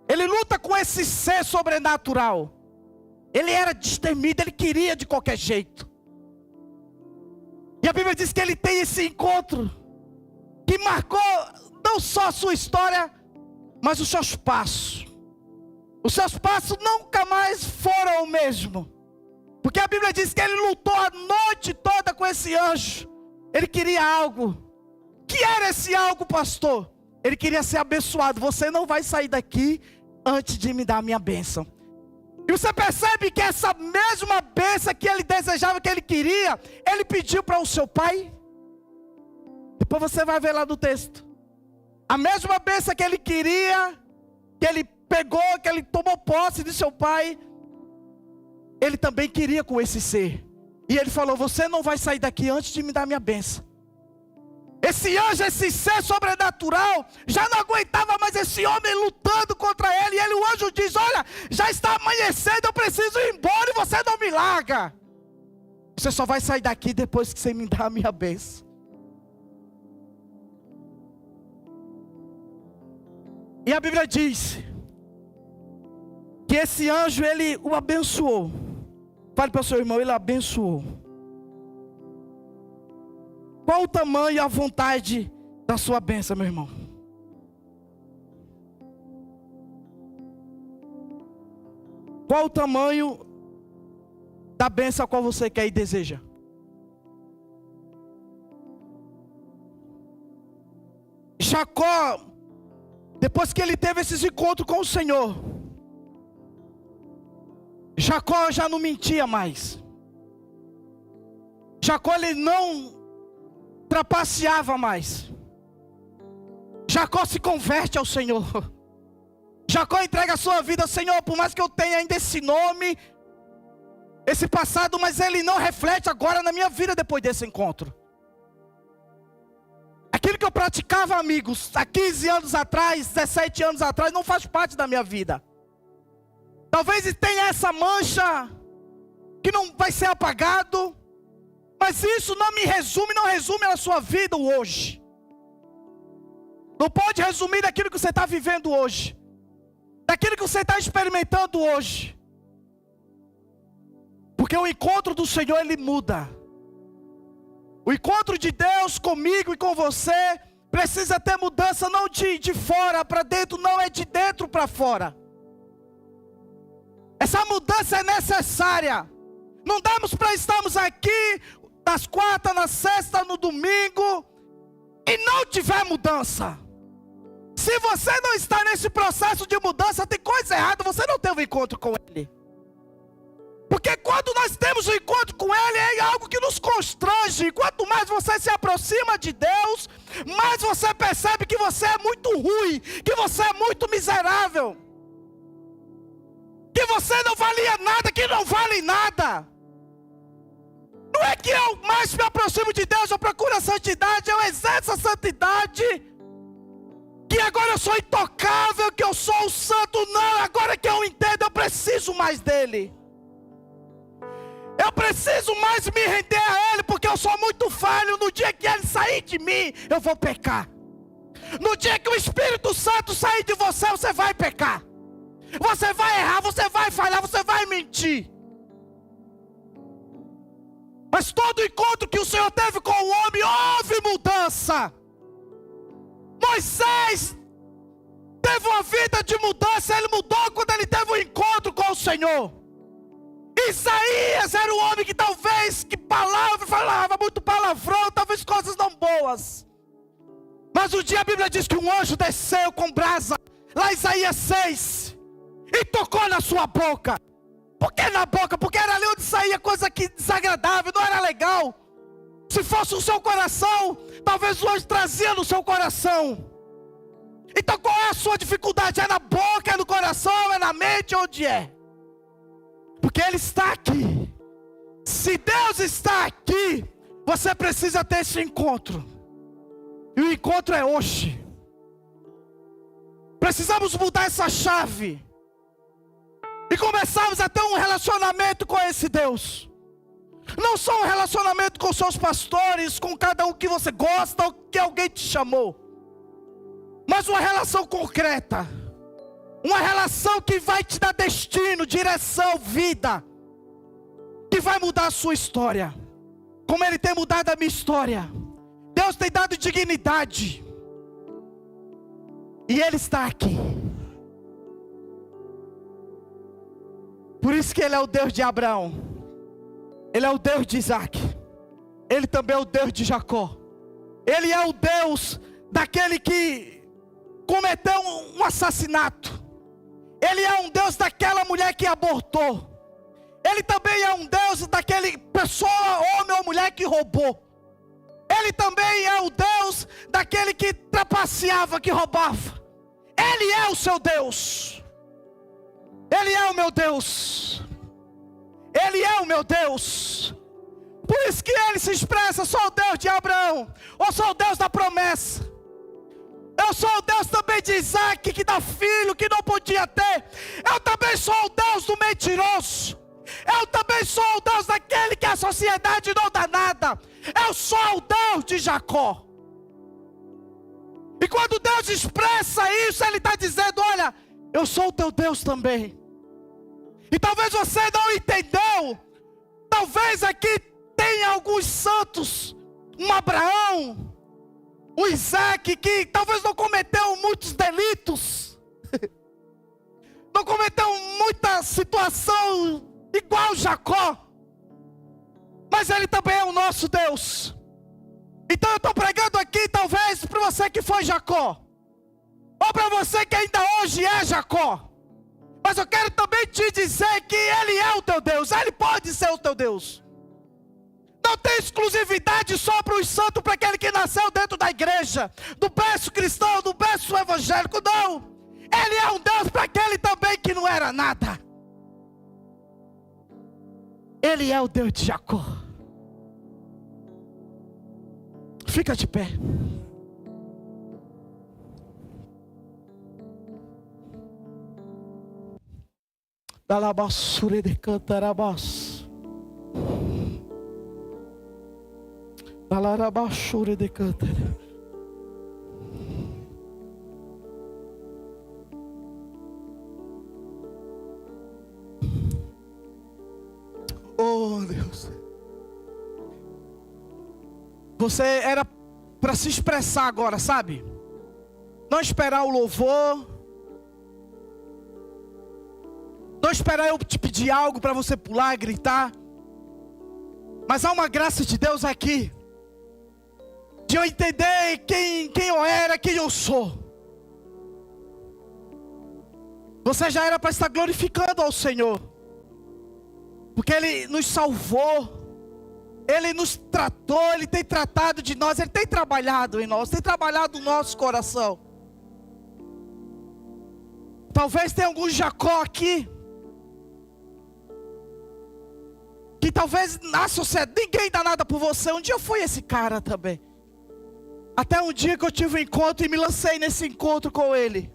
ele luta com esse ser sobrenatural. Ele era destemido, ele queria de qualquer jeito. E a Bíblia diz que ele tem esse encontro, que marcou não só a sua história, mas os seus passos. Os seus passos nunca mais foram o mesmo. Porque a Bíblia diz que ele lutou a noite toda com esse anjo. Ele queria algo. Que era esse algo, pastor? Ele queria ser abençoado. Você não vai sair daqui antes de me dar a minha bênção. E você percebe que essa mesma bênção que ele desejava, que ele queria, ele pediu para o seu pai. Depois você vai ver lá no texto. A mesma bênção que ele queria, que ele pegou, que ele tomou posse de seu pai, ele também queria com esse ser. E ele falou, você não vai sair daqui antes de me dar minha bênção. Esse anjo, esse ser sobrenatural, já não aguentava mais esse homem lutando contra ele. E o anjo diz, olha, já está amanhecendo, eu preciso ir embora e você não me larga. Você só vai sair daqui depois que você me dá a minha bênção. E a Bíblia diz que esse anjo, ele o abençoou. Fale para o seu irmão, ele abençoou. Qual o tamanho e a vontade da sua bênção, meu irmão? Qual o tamanho da bênção a qual você quer e deseja? Jacó, depois que ele teve esses encontros com o Senhor, Jacó já não mentia mais. Jacó ele não trapaceava mais. Jacó se converte ao Senhor. Jacó entrega a sua vida ao Senhor. Por mais que eu tenha ainda esse nome, esse passado, mas ele não reflete agora na minha vida depois desse encontro. Aquilo que eu praticava, amigos, há 15 anos atrás, 17 anos atrás, não faz parte da minha vida. Talvez tenha essa mancha que não vai ser apagado, mas isso não resume a sua vida hoje. Não pode resumir daquilo que você está vivendo hoje, daquilo que você está experimentando hoje. Porque o encontro do Senhor, ele muda. O encontro de Deus comigo e com você precisa ter mudança, não de fora para dentro, não, é de dentro para fora. Essa mudança é necessária. Não damos para estarmos aqui das quartas, na sexta, no domingo e não tiver mudança. Se você não está nesse processo de mudança, tem coisa errada, você não teve um encontro com Ele. Porque quando nós temos um encontro com Ele, é algo que nos constrange. Quanto mais você se aproxima de Deus, mais você percebe que você é muito ruim, que você é muito miserável, que você não valia nada, que não vale nada. Não é que eu mais me aproximo de Deus, eu procuro a santidade, eu exerço a santidade, que agora eu sou intocável, que eu sou o santo. Não, agora que eu entendo, eu preciso mais dEle. Eu preciso mais me render a Ele, porque eu sou muito falho. No dia que Ele sair de mim, eu vou pecar. No dia que o Espírito Santo sair de você, você vai pecar. Você vai errar, você vai falhar, você vai mentir. Mas todo encontro que o Senhor teve com o homem, houve mudança. Moisés teve uma vida de mudança. Ele mudou quando ele teve um encontro com o Senhor. Isaías era um homem que talvez, falava muito palavrão, talvez coisas não boas. Mas um dia a Bíblia diz que um anjo desceu com brasa, lá em Isaías 6, e tocou na sua boca. Por que na boca? Porque era ali onde saía coisa que desagradável, não era legal. Se fosse o seu coração, talvez o anjo trazia no seu coração. Então qual é a sua dificuldade? É na boca, é no coração, é na mente, onde é? Porque Ele está aqui. Se Deus está aqui, você precisa ter esse encontro. E o encontro é hoje. Precisamos mudar essa chave e começarmos a ter um relacionamento com esse Deus. Não só um relacionamento com seus pastores, com cada um que você gosta ou que alguém te chamou, mas uma relação concreta. Uma relação que vai te dar destino, direção, vida, que vai mudar a sua história, como Ele tem mudado a minha história. Deus tem dado dignidade, e Ele está aqui. Por isso que Ele é o Deus de Abraão, Ele é o Deus de Isaac, Ele também é o Deus de Jacó. Ele é o Deus daquele que cometeu um assassinato. Ele é um Deus daquela mulher que abortou. Ele também é um Deus daquele pessoa, homem ou mulher que roubou. Ele também é o Deus daquele que trapaceava, que roubava. Ele é o seu Deus. Ele é o meu Deus. Ele é o meu Deus. Por isso que Ele se expressa: sou o Deus de Abraão, ou sou o Deus da promessa. Eu sou o Deus também de Isaac, que dá filho, que não podia ter. Eu também sou o Deus do mentiroso. Eu também sou o Deus daquele que a sociedade não dá nada. Eu sou o Deus de Jacó. E quando Deus expressa isso, Ele está dizendo: olha, eu sou o teu Deus também. E talvez você não entendeu. Talvez aqui tenha alguns santos, um Abraão, o Isaac, que talvez não cometeu muitos delitos, não cometeu muita situação igual Jacó, mas Ele também é o nosso Deus. Então eu estou pregando aqui talvez para você que foi Jacó, ou para você que ainda hoje é Jacó, mas eu quero também te dizer que Ele é o teu Deus. Ele pode ser o teu Deus. Não tem exclusividade só para os santos, para aquele que nasceu dentro da igreja, do berço cristão, do berço evangélico, não. Ele é um Deus para aquele também que não era nada. Ele é o Deus de Jacó. Fica de pé. Dalabassure de cantarabas. Dalarabashure de cantar. Oh Deus. Você era para se expressar agora, sabe? Não esperar o louvor. Não esperar eu te pedir algo para você pular e gritar. Mas há uma graça de Deus aqui, de eu entender quem eu era, quem eu sou. Você já era para estar glorificando ao Senhor, porque Ele nos salvou, Ele nos tratou, Ele tem tratado de nós, Ele tem trabalhado em nós, tem trabalhado no nosso coração. Talvez tenha algum Jacó aqui, que talvez na sociedade ninguém dá nada por você. Um dia eu fui esse cara também. Até um dia que eu tive um encontro e me lancei nesse encontro com Ele.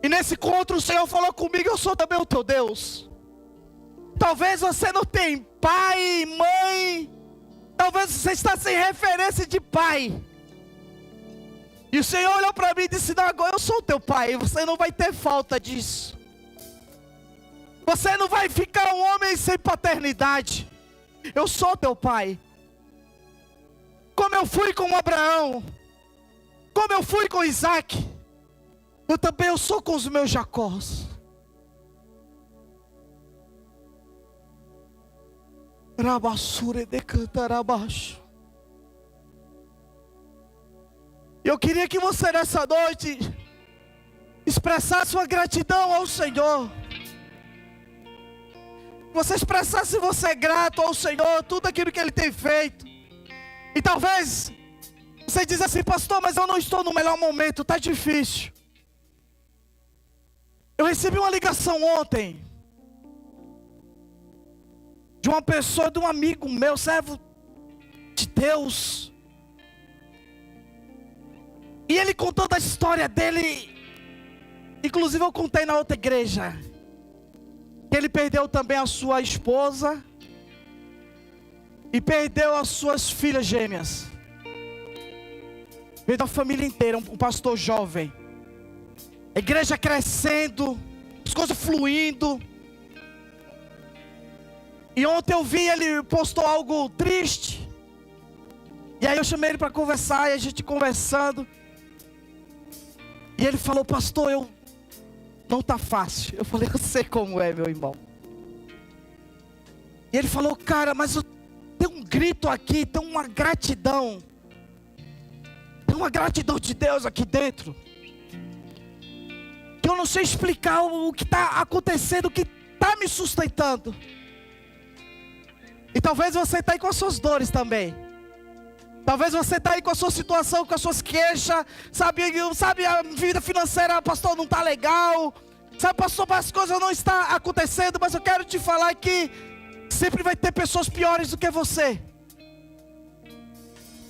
E nesse encontro o Senhor falou comigo: eu sou também o teu Deus. Talvez você não tenha pai, mãe. Talvez você está sem referência de pai. E o Senhor olhou para mim e disse: não, agora eu sou o teu pai. Você não vai ter falta disso. Você não vai ficar um homem sem paternidade. Eu sou teu pai. Como eu fui com Abraão, como eu fui com Isaac, eu também sou com os meus Jacós. Rabassure de cantar abaixo. Eu queria que você nessa noite expressasse sua gratidão ao Senhor. Você expressasse se você é grato ao Senhor, tudo aquilo que Ele tem feito. E talvez você diz assim: pastor, mas eu não estou no melhor momento, está difícil. Eu recebi uma ligação ontem de uma pessoa, de um amigo meu, servo de Deus. E ele contando a história dele. Inclusive eu contei na outra igreja. Ele perdeu também a sua esposa. E perdeu as suas filhas gêmeas. Perdeu a família inteira, um pastor jovem. A igreja crescendo, as coisas fluindo. E ontem eu vi, ele postou algo triste. E aí eu chamei ele para conversar, e a gente conversando. E ele falou: pastor, não está fácil. Eu falei: eu sei como é, meu irmão. E ele falou: cara, mas tem um grito aqui, tem uma gratidão. Tem uma gratidão de Deus aqui dentro. Que eu não sei explicar o que está acontecendo, o que está me sustentando. E talvez você está aí com as suas dores também. Talvez você está aí com a sua situação, com as suas queixas. Sabe, a vida financeira, pastor, não está legal. Sabe, pastor, as coisas não estão acontecendo. Mas eu quero te falar que sempre vai ter pessoas piores do que você.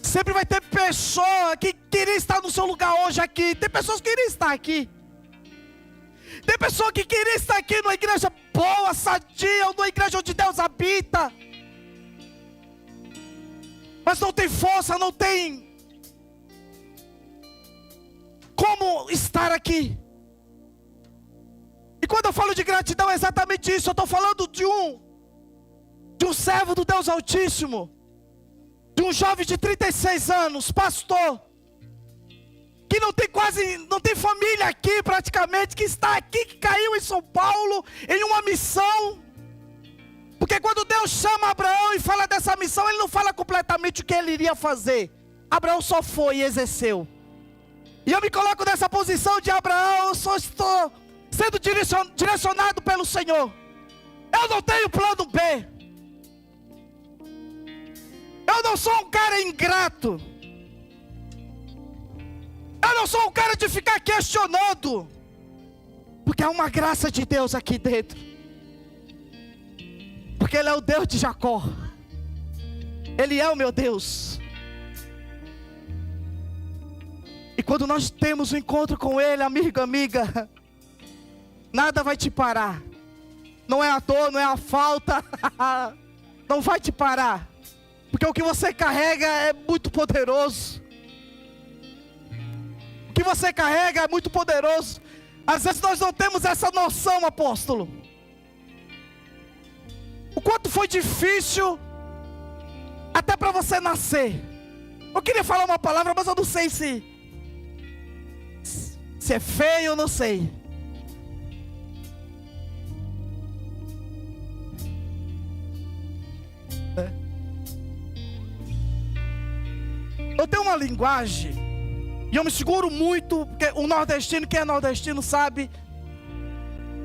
Sempre vai ter pessoa que queria estar no seu lugar hoje aqui. Tem pessoas que queriam estar aqui. Tem pessoa que queria estar aqui numa igreja boa, sadia, ou numa igreja onde Deus habita. Mas não tem força, não tem como estar aqui. E quando eu falo de gratidão é exatamente isso. Eu estou falando de um servo do Deus Altíssimo, de um jovem de 36 anos, pastor, que não tem família aqui praticamente, que está aqui, que caiu em São Paulo, em uma missão. Porque quando Deus chama Abraão e fala dessa missão, Ele não fala completamente o que ele iria fazer. Abraão só foi e exerceu. E eu me coloco nessa posição de Abraão. Eu só estou sendo direcionado pelo Senhor. Eu não tenho plano B. Eu não sou um cara ingrato. Eu não sou um cara de ficar questionando. Porque há uma graça de Deus aqui dentro. Porque Ele é o Deus de Jacó. Ele é o meu Deus. E quando nós temos um encontro com Ele, amigo, amiga, nada vai te parar. Não é a dor, não é a falta. Não vai te parar. Porque o que você carrega é muito poderoso. O que você carrega é muito poderoso. Às vezes nós não temos essa noção, apóstolo. O quanto foi difícil até para você nascer. Eu queria falar uma palavra, mas eu não sei se é feio, eu não sei. Eu tenho uma linguagem, e eu me seguro muito, porque o nordestino, quem é nordestino sabe,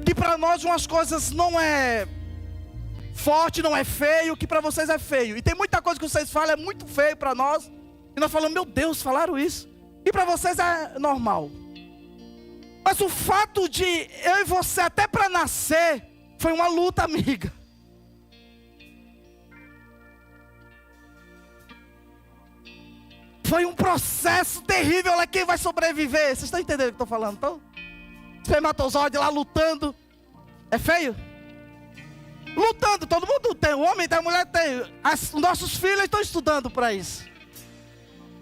que para nós umas coisas não é forte, não é feio, que para vocês é feio. E tem muita coisa que vocês falam, é muito feio para nós, e nós falamos, meu Deus, falaram isso. E para vocês é normal. Mas o fato de eu e você, até para nascer, foi uma luta, amiga. Foi um processo terrível. Olha quem vai sobreviver. Vocês estão entendendo o que eu estou falando? Então, espermatozoide lá lutando. É feio? Lutando, todo mundo tem. O homem tem, a mulher tem. Os nossos filhos estão estudando para isso.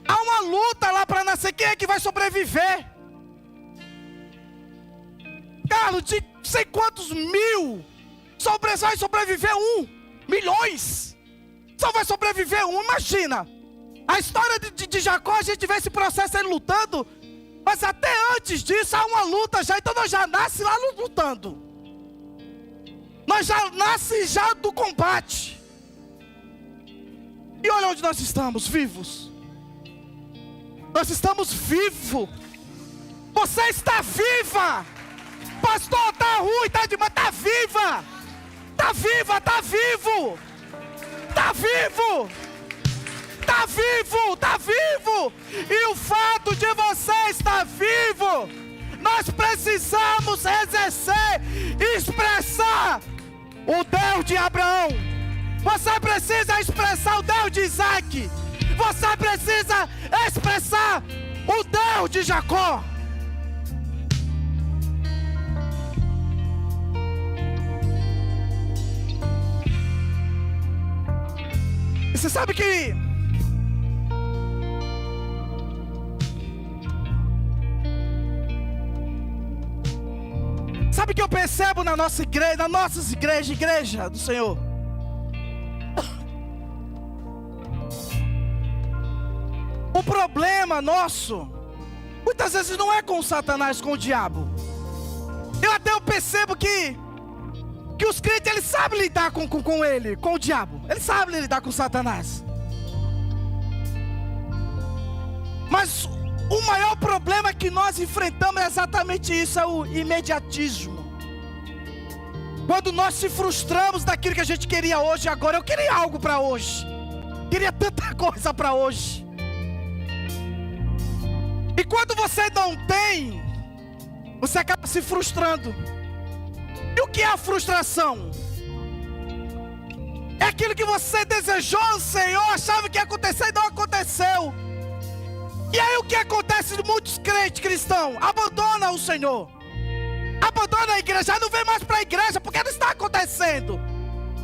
Há uma luta lá para nascer. Quem é que vai sobreviver? Carlos, de sei quantos mil, só vai sobreviver 1. Milhões. Só vai sobreviver 1, imagina. A história de Jacó, a gente vê esse processo aí lutando. Mas até antes disso, há uma luta já. Então nós já nasce lá lutando. Nós já nasce já do combate. E olha onde nós estamos, vivos. Nós estamos vivos. Você está viva. Pastor, está ruim, está demais. Está viva. Está viva, está vivo. Está vivo. Está vivo, está vivo. E o fato de você estar vivo, nós precisamos exercer, expressar o Deus de Abraão. Você precisa expressar o Deus de Isaac. Você precisa expressar o Deus de Jacó. E você sabe que sabe o que eu percebo na nossa igreja, nas nossas igrejas, igreja do Senhor? O problema nosso, muitas vezes não é com o Satanás, com o diabo. Eu percebo que os crentes, eles sabem lidar com ele, com o diabo. Eles sabem lidar com o Satanás. Mas o maior problema que nós enfrentamos é exatamente isso, é o imediatismo. Quando nós se frustramos daquilo que a gente queria hoje e agora. Eu queria algo para hoje. Queria tanta coisa para hoje. E quando você não tem, você acaba se frustrando. E o que é a frustração? É aquilo que você desejou, Senhor, achava que ia acontecer e não aconteceu. E aí o que acontece de muitos crentes cristãos? Abandona o Senhor. Abandona a igreja. Já não vem mais para a igreja. Porque não está acontecendo.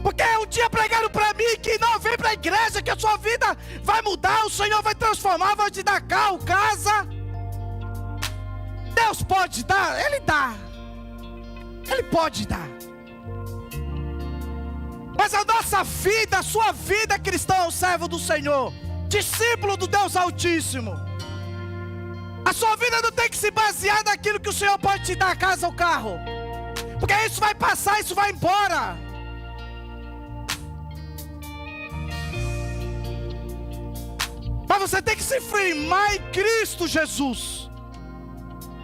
Porque um dia pregaram para mim que não, vem para a igreja, que a sua vida vai mudar. O Senhor vai transformar, vai te dar carro, casa. Deus pode dar, Ele dá. Ele pode dar. Mas a nossa vida, a sua vida cristã, servo do Senhor, discípulo do Deus Altíssimo, a sua vida não tem que se basear naquilo que o Senhor pode te dar, a casa ou carro. Porque isso vai passar, isso vai embora. Mas você tem que se firmar em Cristo Jesus.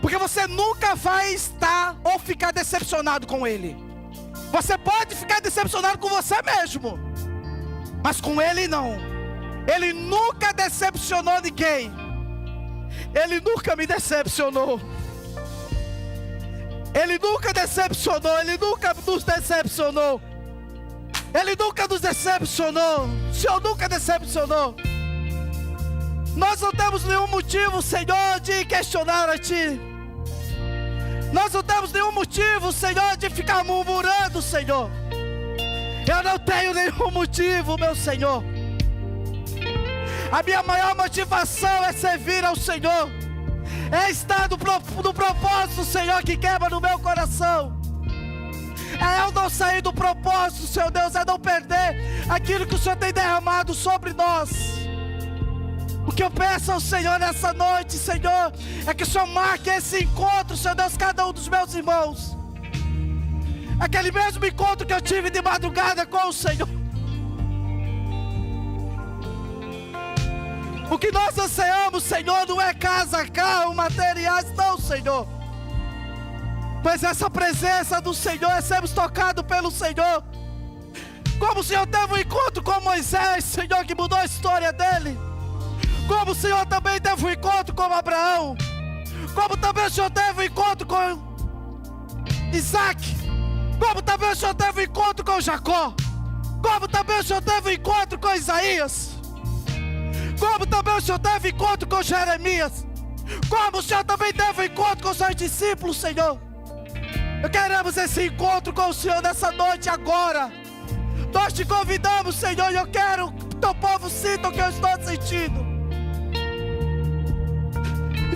Porque você nunca vai estar ou ficar decepcionado com Ele. Você pode ficar decepcionado com você mesmo, mas com Ele não. Ele nunca decepcionou ninguém. Ele nunca me decepcionou. Ele nunca decepcionou. Ele nunca nos decepcionou. Ele nunca nos decepcionou. O Senhor nunca decepcionou. Nós não temos nenhum motivo, Senhor, de questionar a Ti. Nós não temos nenhum motivo, Senhor, de ficar murmurando, Senhor. Eu não tenho nenhum motivo, meu Senhor. A minha maior motivação é servir ao Senhor. É estar no propósito, Senhor, que quebra no meu coração. É eu não sair do propósito, Senhor Deus. É não perder aquilo que o Senhor tem derramado sobre nós. O que eu peço ao Senhor nessa noite, Senhor, é que o Senhor marque esse encontro, Senhor Deus, cada um dos meus irmãos. Aquele mesmo encontro que eu tive de madrugada com o Senhor. O que nós anseiamos, Senhor, não é casa, carro, materiais, não, Senhor. Mas essa presença do Senhor, é sermos tocados pelo Senhor. Como o Senhor teve um encontro com Moisés, Senhor, que mudou a história dele. Como o Senhor também teve um encontro com Abraão. Como também o Senhor teve um encontro com Isaac. Como também o Senhor teve um encontro com Jacó. Como também o Senhor teve um encontro com Isaías. Como também o Senhor teve um encontro com Jeremias. Como o Senhor também teve um encontro com os seus discípulos, Senhor. Queremos esse encontro com o Senhor nessa noite agora. Nós te convidamos, Senhor, e eu quero que teu povo sinta o que eu estou sentindo.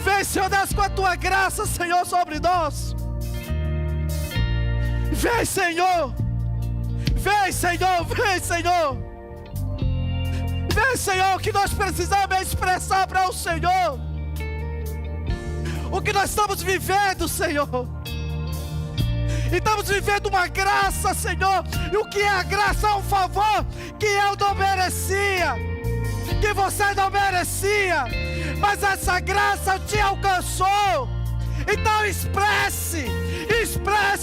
Vem, Senhor Deus, com a tua graça, Senhor, sobre nós. Vem, Senhor. Vem, Senhor, vem, Senhor. Vem, Senhor, o que nós precisamos é expressar para o Senhor o que nós estamos vivendo, Senhor. E estamos vivendo uma graça, Senhor. E o que é a graça? É um favor que eu não merecia, que você não merecia, mas essa graça te alcançou. Então expresse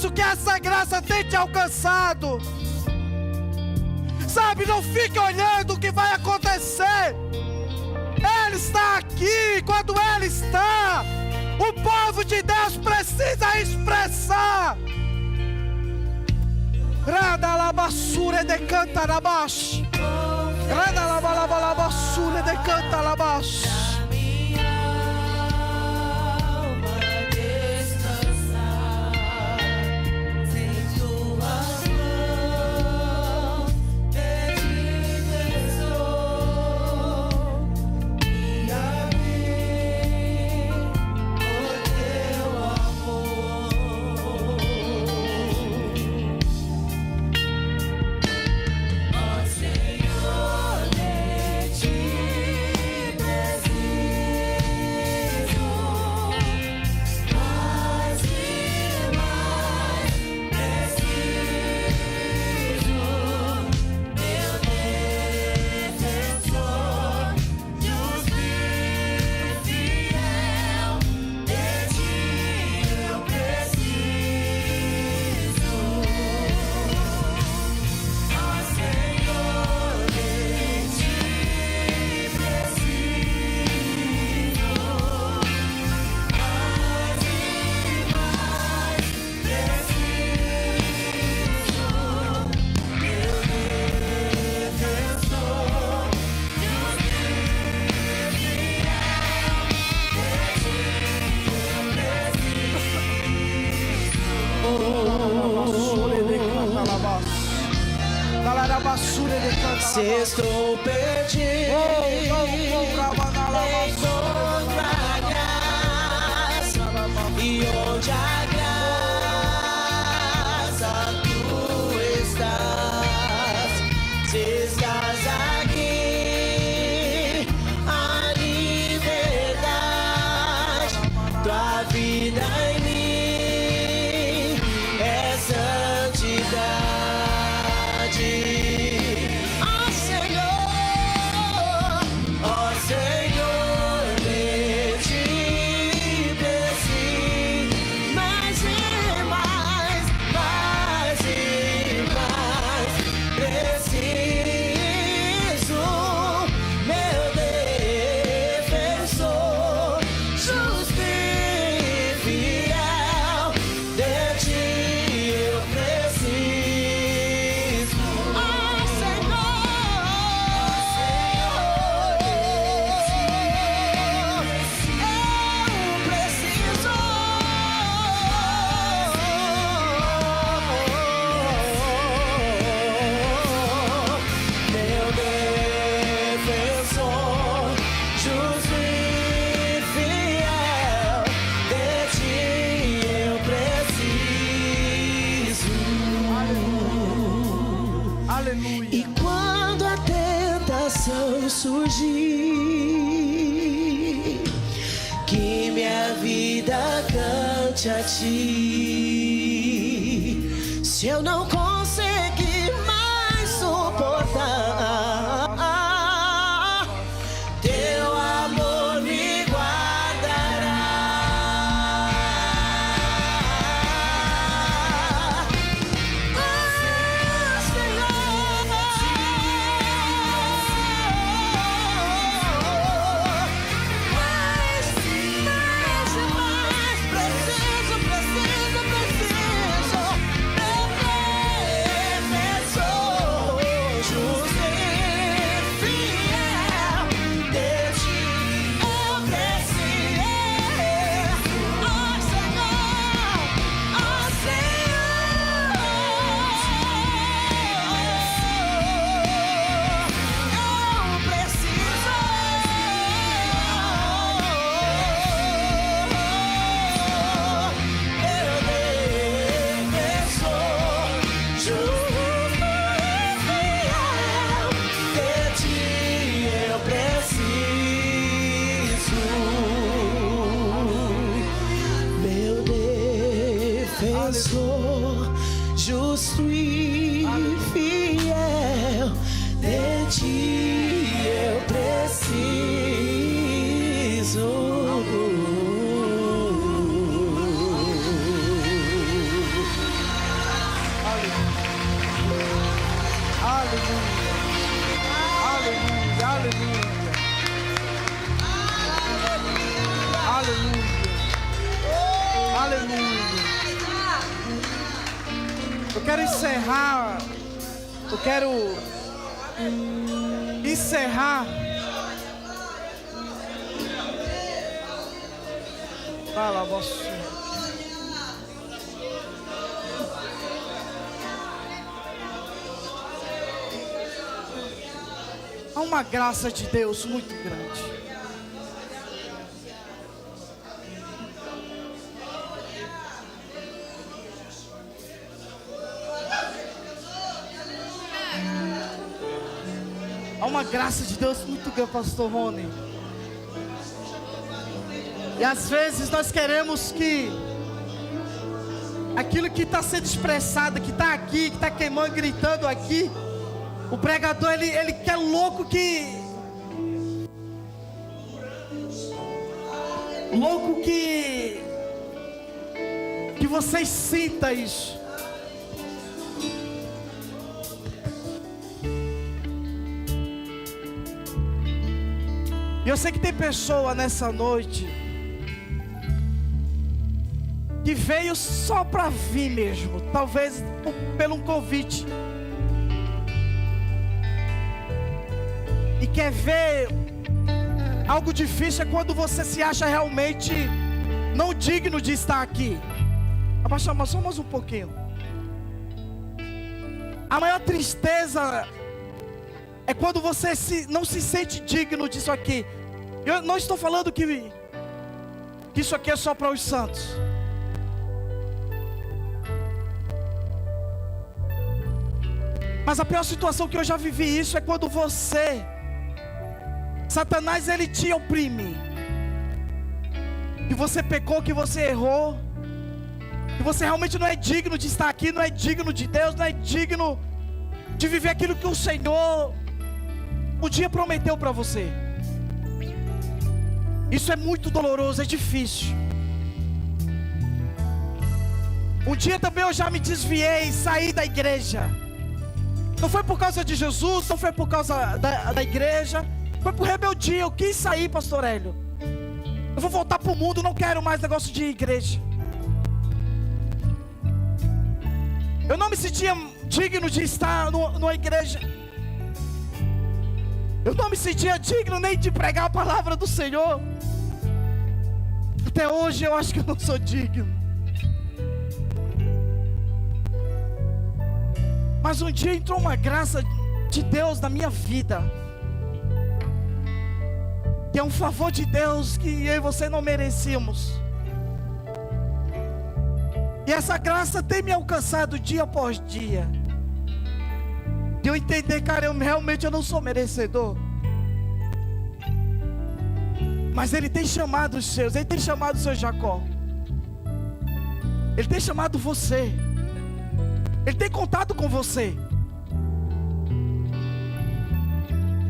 o que essa graça tem te alcançado. Sabe, não fique olhando o que vai acontecer. Ele está aqui. Quando Ele está, o povo de Deus precisa expressar. Rada la basura de canta la baixo. Rada la basura de canta la baixo. Se estou perdido, encontra a graça, e onde a graça tu estás. Se estás aqui, a liberdade, tua vida em mim é santidade. Senhor, de ti preciso. bênção surgir, que minha vida cante a ti. Se eu não conseguir mais suportar, teu amor me guardará. Oh, Senhor, mais, preciso, justo e fiel, de ti eu preciso. Oh, Senhor, eu preciso. Justo e fiel, de ti eu preciso. Meu defensor, justo e fiel, de ti eu preciso. Aleluia, aleluia, aleluia, aleluia. Eu quero encerrar fala, vosso. Há uma graça de Deus muito grande. Há uma graça de Deus muito grande, pastor Rony. E às vezes nós queremos que aquilo que está sendo expressado, que está aqui, que está queimando, gritando aqui, o pregador, ele quer louco que vocês sintam isso. E eu sei que tem pessoa nessa noite que veio só para vir mesmo, talvez pelo um convite, e quer ver algo difícil é quando você se acha realmente não digno de estar aqui. Abaixa só mais um pouquinho. A maior tristeza é quando você não se sente digno disso aqui. Eu não estou falando que isso aqui é só para os santos. Mas a pior situação que eu já vivi isso é quando Satanás, ele te oprime. Que você pecou, que você errou, que você realmente não é digno de estar aqui, não é digno de Deus, não é digno de viver aquilo que o Senhor um dia prometeu para você. Isso é muito doloroso, é difícil. Um dia também eu já me desviei, saí da igreja. Não foi por causa de Jesus, não foi por causa da igreja, foi por rebeldia. Eu quis sair, pastor Hélio. Eu vou voltar para o mundo, não quero mais negócio de igreja. Eu não me sentia digno de estar numa igreja. Eu não me sentia digno nem de pregar a palavra do Senhor. Até hoje eu acho que eu não sou digno. Mas um dia entrou uma graça de Deus na minha vida, que é um favor de Deus que eu e você não merecíamos. E essa graça tem me alcançado dia após dia, de eu entender, cara, realmente eu não sou merecedor. Mas Ele tem chamado os seus. Ele tem chamado o seu Jacó. Ele tem chamado você. Ele tem contato com você.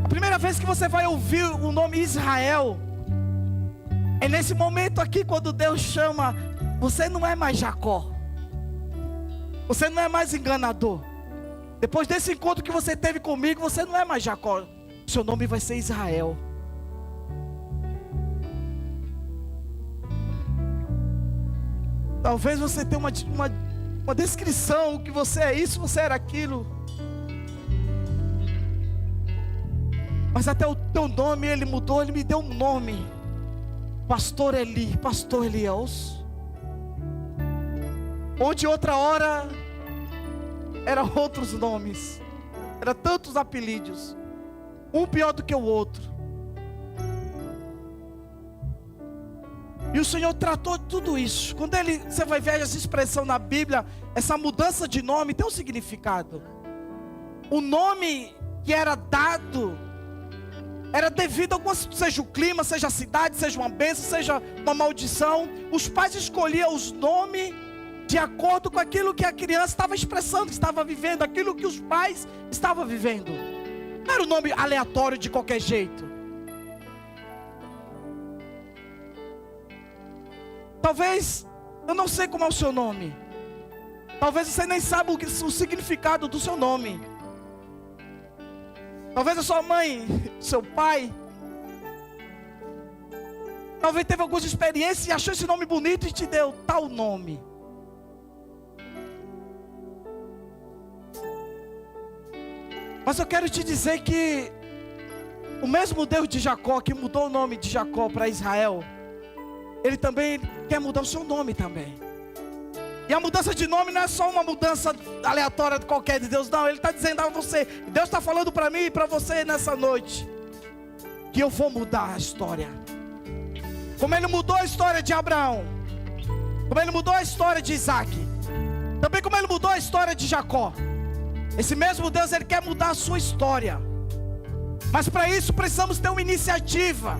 A primeira vez que você vai ouvir o nome Israel é nesse momento aqui, quando Deus chama. Você não é mais Jacó. Você não é mais enganador. Depois desse encontro que você teve comigo, você não é mais Jacó. Seu nome vai ser Israel. Talvez você tenha uma descrição que você é isso, você era aquilo. Mas até o teu nome Ele mudou, Ele me deu um nome. Pastor Eli, Pastor Eliels. Onde outra hora eram outros nomes. Eram tantos apelidos. Um pior do que o outro. E o Senhor tratou tudo isso. Quando você vai ver essa expressão na Bíblia, essa mudança de nome tem um significado. O nome que era dado era devido a alguma, seja o clima, seja a cidade, seja uma bênção, seja uma maldição. Os pais escolhiam os nomes de acordo com aquilo que a criança estava expressando, estava vivendo, aquilo que os pais estavam vivendo. Não era um nome aleatório de qualquer jeito. Talvez, eu não sei como é o seu nome. Talvez você nem saiba o significado do seu nome. Talvez a sua mãe, seu pai, talvez teve algumas experiências e achou esse nome bonito e te deu tal nome. Mas eu quero te dizer que o mesmo Deus de Jacó, que mudou o nome de Jacó para Israel, Ele também quer mudar o seu nome também. E a mudança de nome não é só uma mudança aleatória de qualquer de Deus, não. Ele está dizendo a você, Deus está falando para mim e para você nessa noite, que eu vou mudar a história. Como Ele mudou a história de Abraão, como Ele mudou a história de Isaac, também como Ele mudou a história de Jacó. Esse mesmo Deus, Ele quer mudar a sua história. Mas para isso precisamos ter uma iniciativa.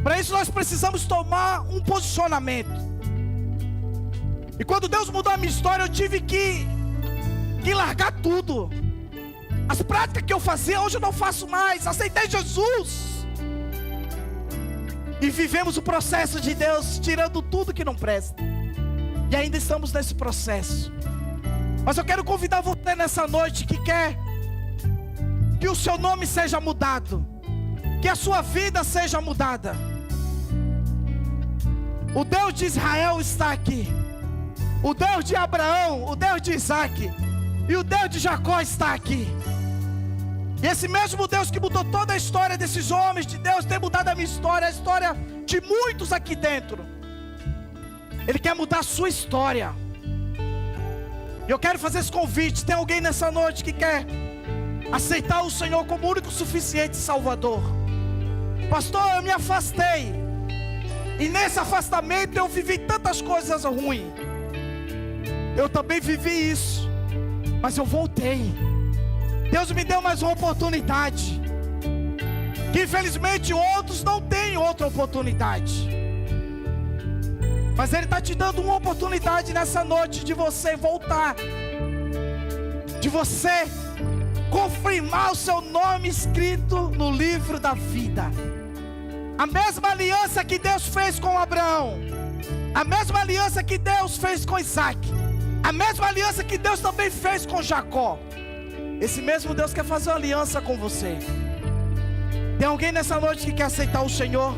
Para isso nós precisamos tomar um posicionamento. E quando Deus mudou a minha história, eu tive que largar tudo. As práticas que eu fazia, hoje eu não faço mais. Aceitei Jesus. E vivemos o processo de Deus, tirando tudo que não presta. E ainda estamos nesse processo. Mas eu quero convidar você nessa noite que quer que o seu nome seja mudado, que a sua vida seja mudada. O Deus de Israel está aqui. O Deus de Abraão, o Deus de Isaac e o Deus de Jacó está aqui. E esse mesmo Deus que mudou toda a história desses homens de Deus, tem mudado a minha história, a história de muitos aqui dentro. Ele quer mudar a sua história. E eu quero fazer esse convite. Tem alguém nessa noite que quer aceitar o Senhor como único suficiente Salvador? Pastor, eu me afastei. E nesse afastamento eu vivi tantas coisas ruins. Eu também vivi isso, mas eu voltei. Deus me deu mais uma oportunidade, que infelizmente outros não têm outra oportunidade. Mas Ele está te dando uma oportunidade nessa noite de você voltar, de você confirmar o seu nome escrito no livro da vida. A mesma aliança que Deus fez com Abraão, a mesma aliança que Deus fez com Isaac, a mesma aliança que Deus também fez com Jacó. Esse mesmo Deus quer fazer uma aliança com você. Tem alguém nessa noite que quer aceitar o Senhor?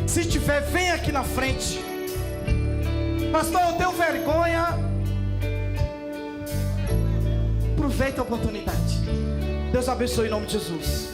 Se tiver, vem aqui na frente. Pastor, eu tenho vergonha. Aproveita a oportunidade. Deus abençoe em nome de Jesus.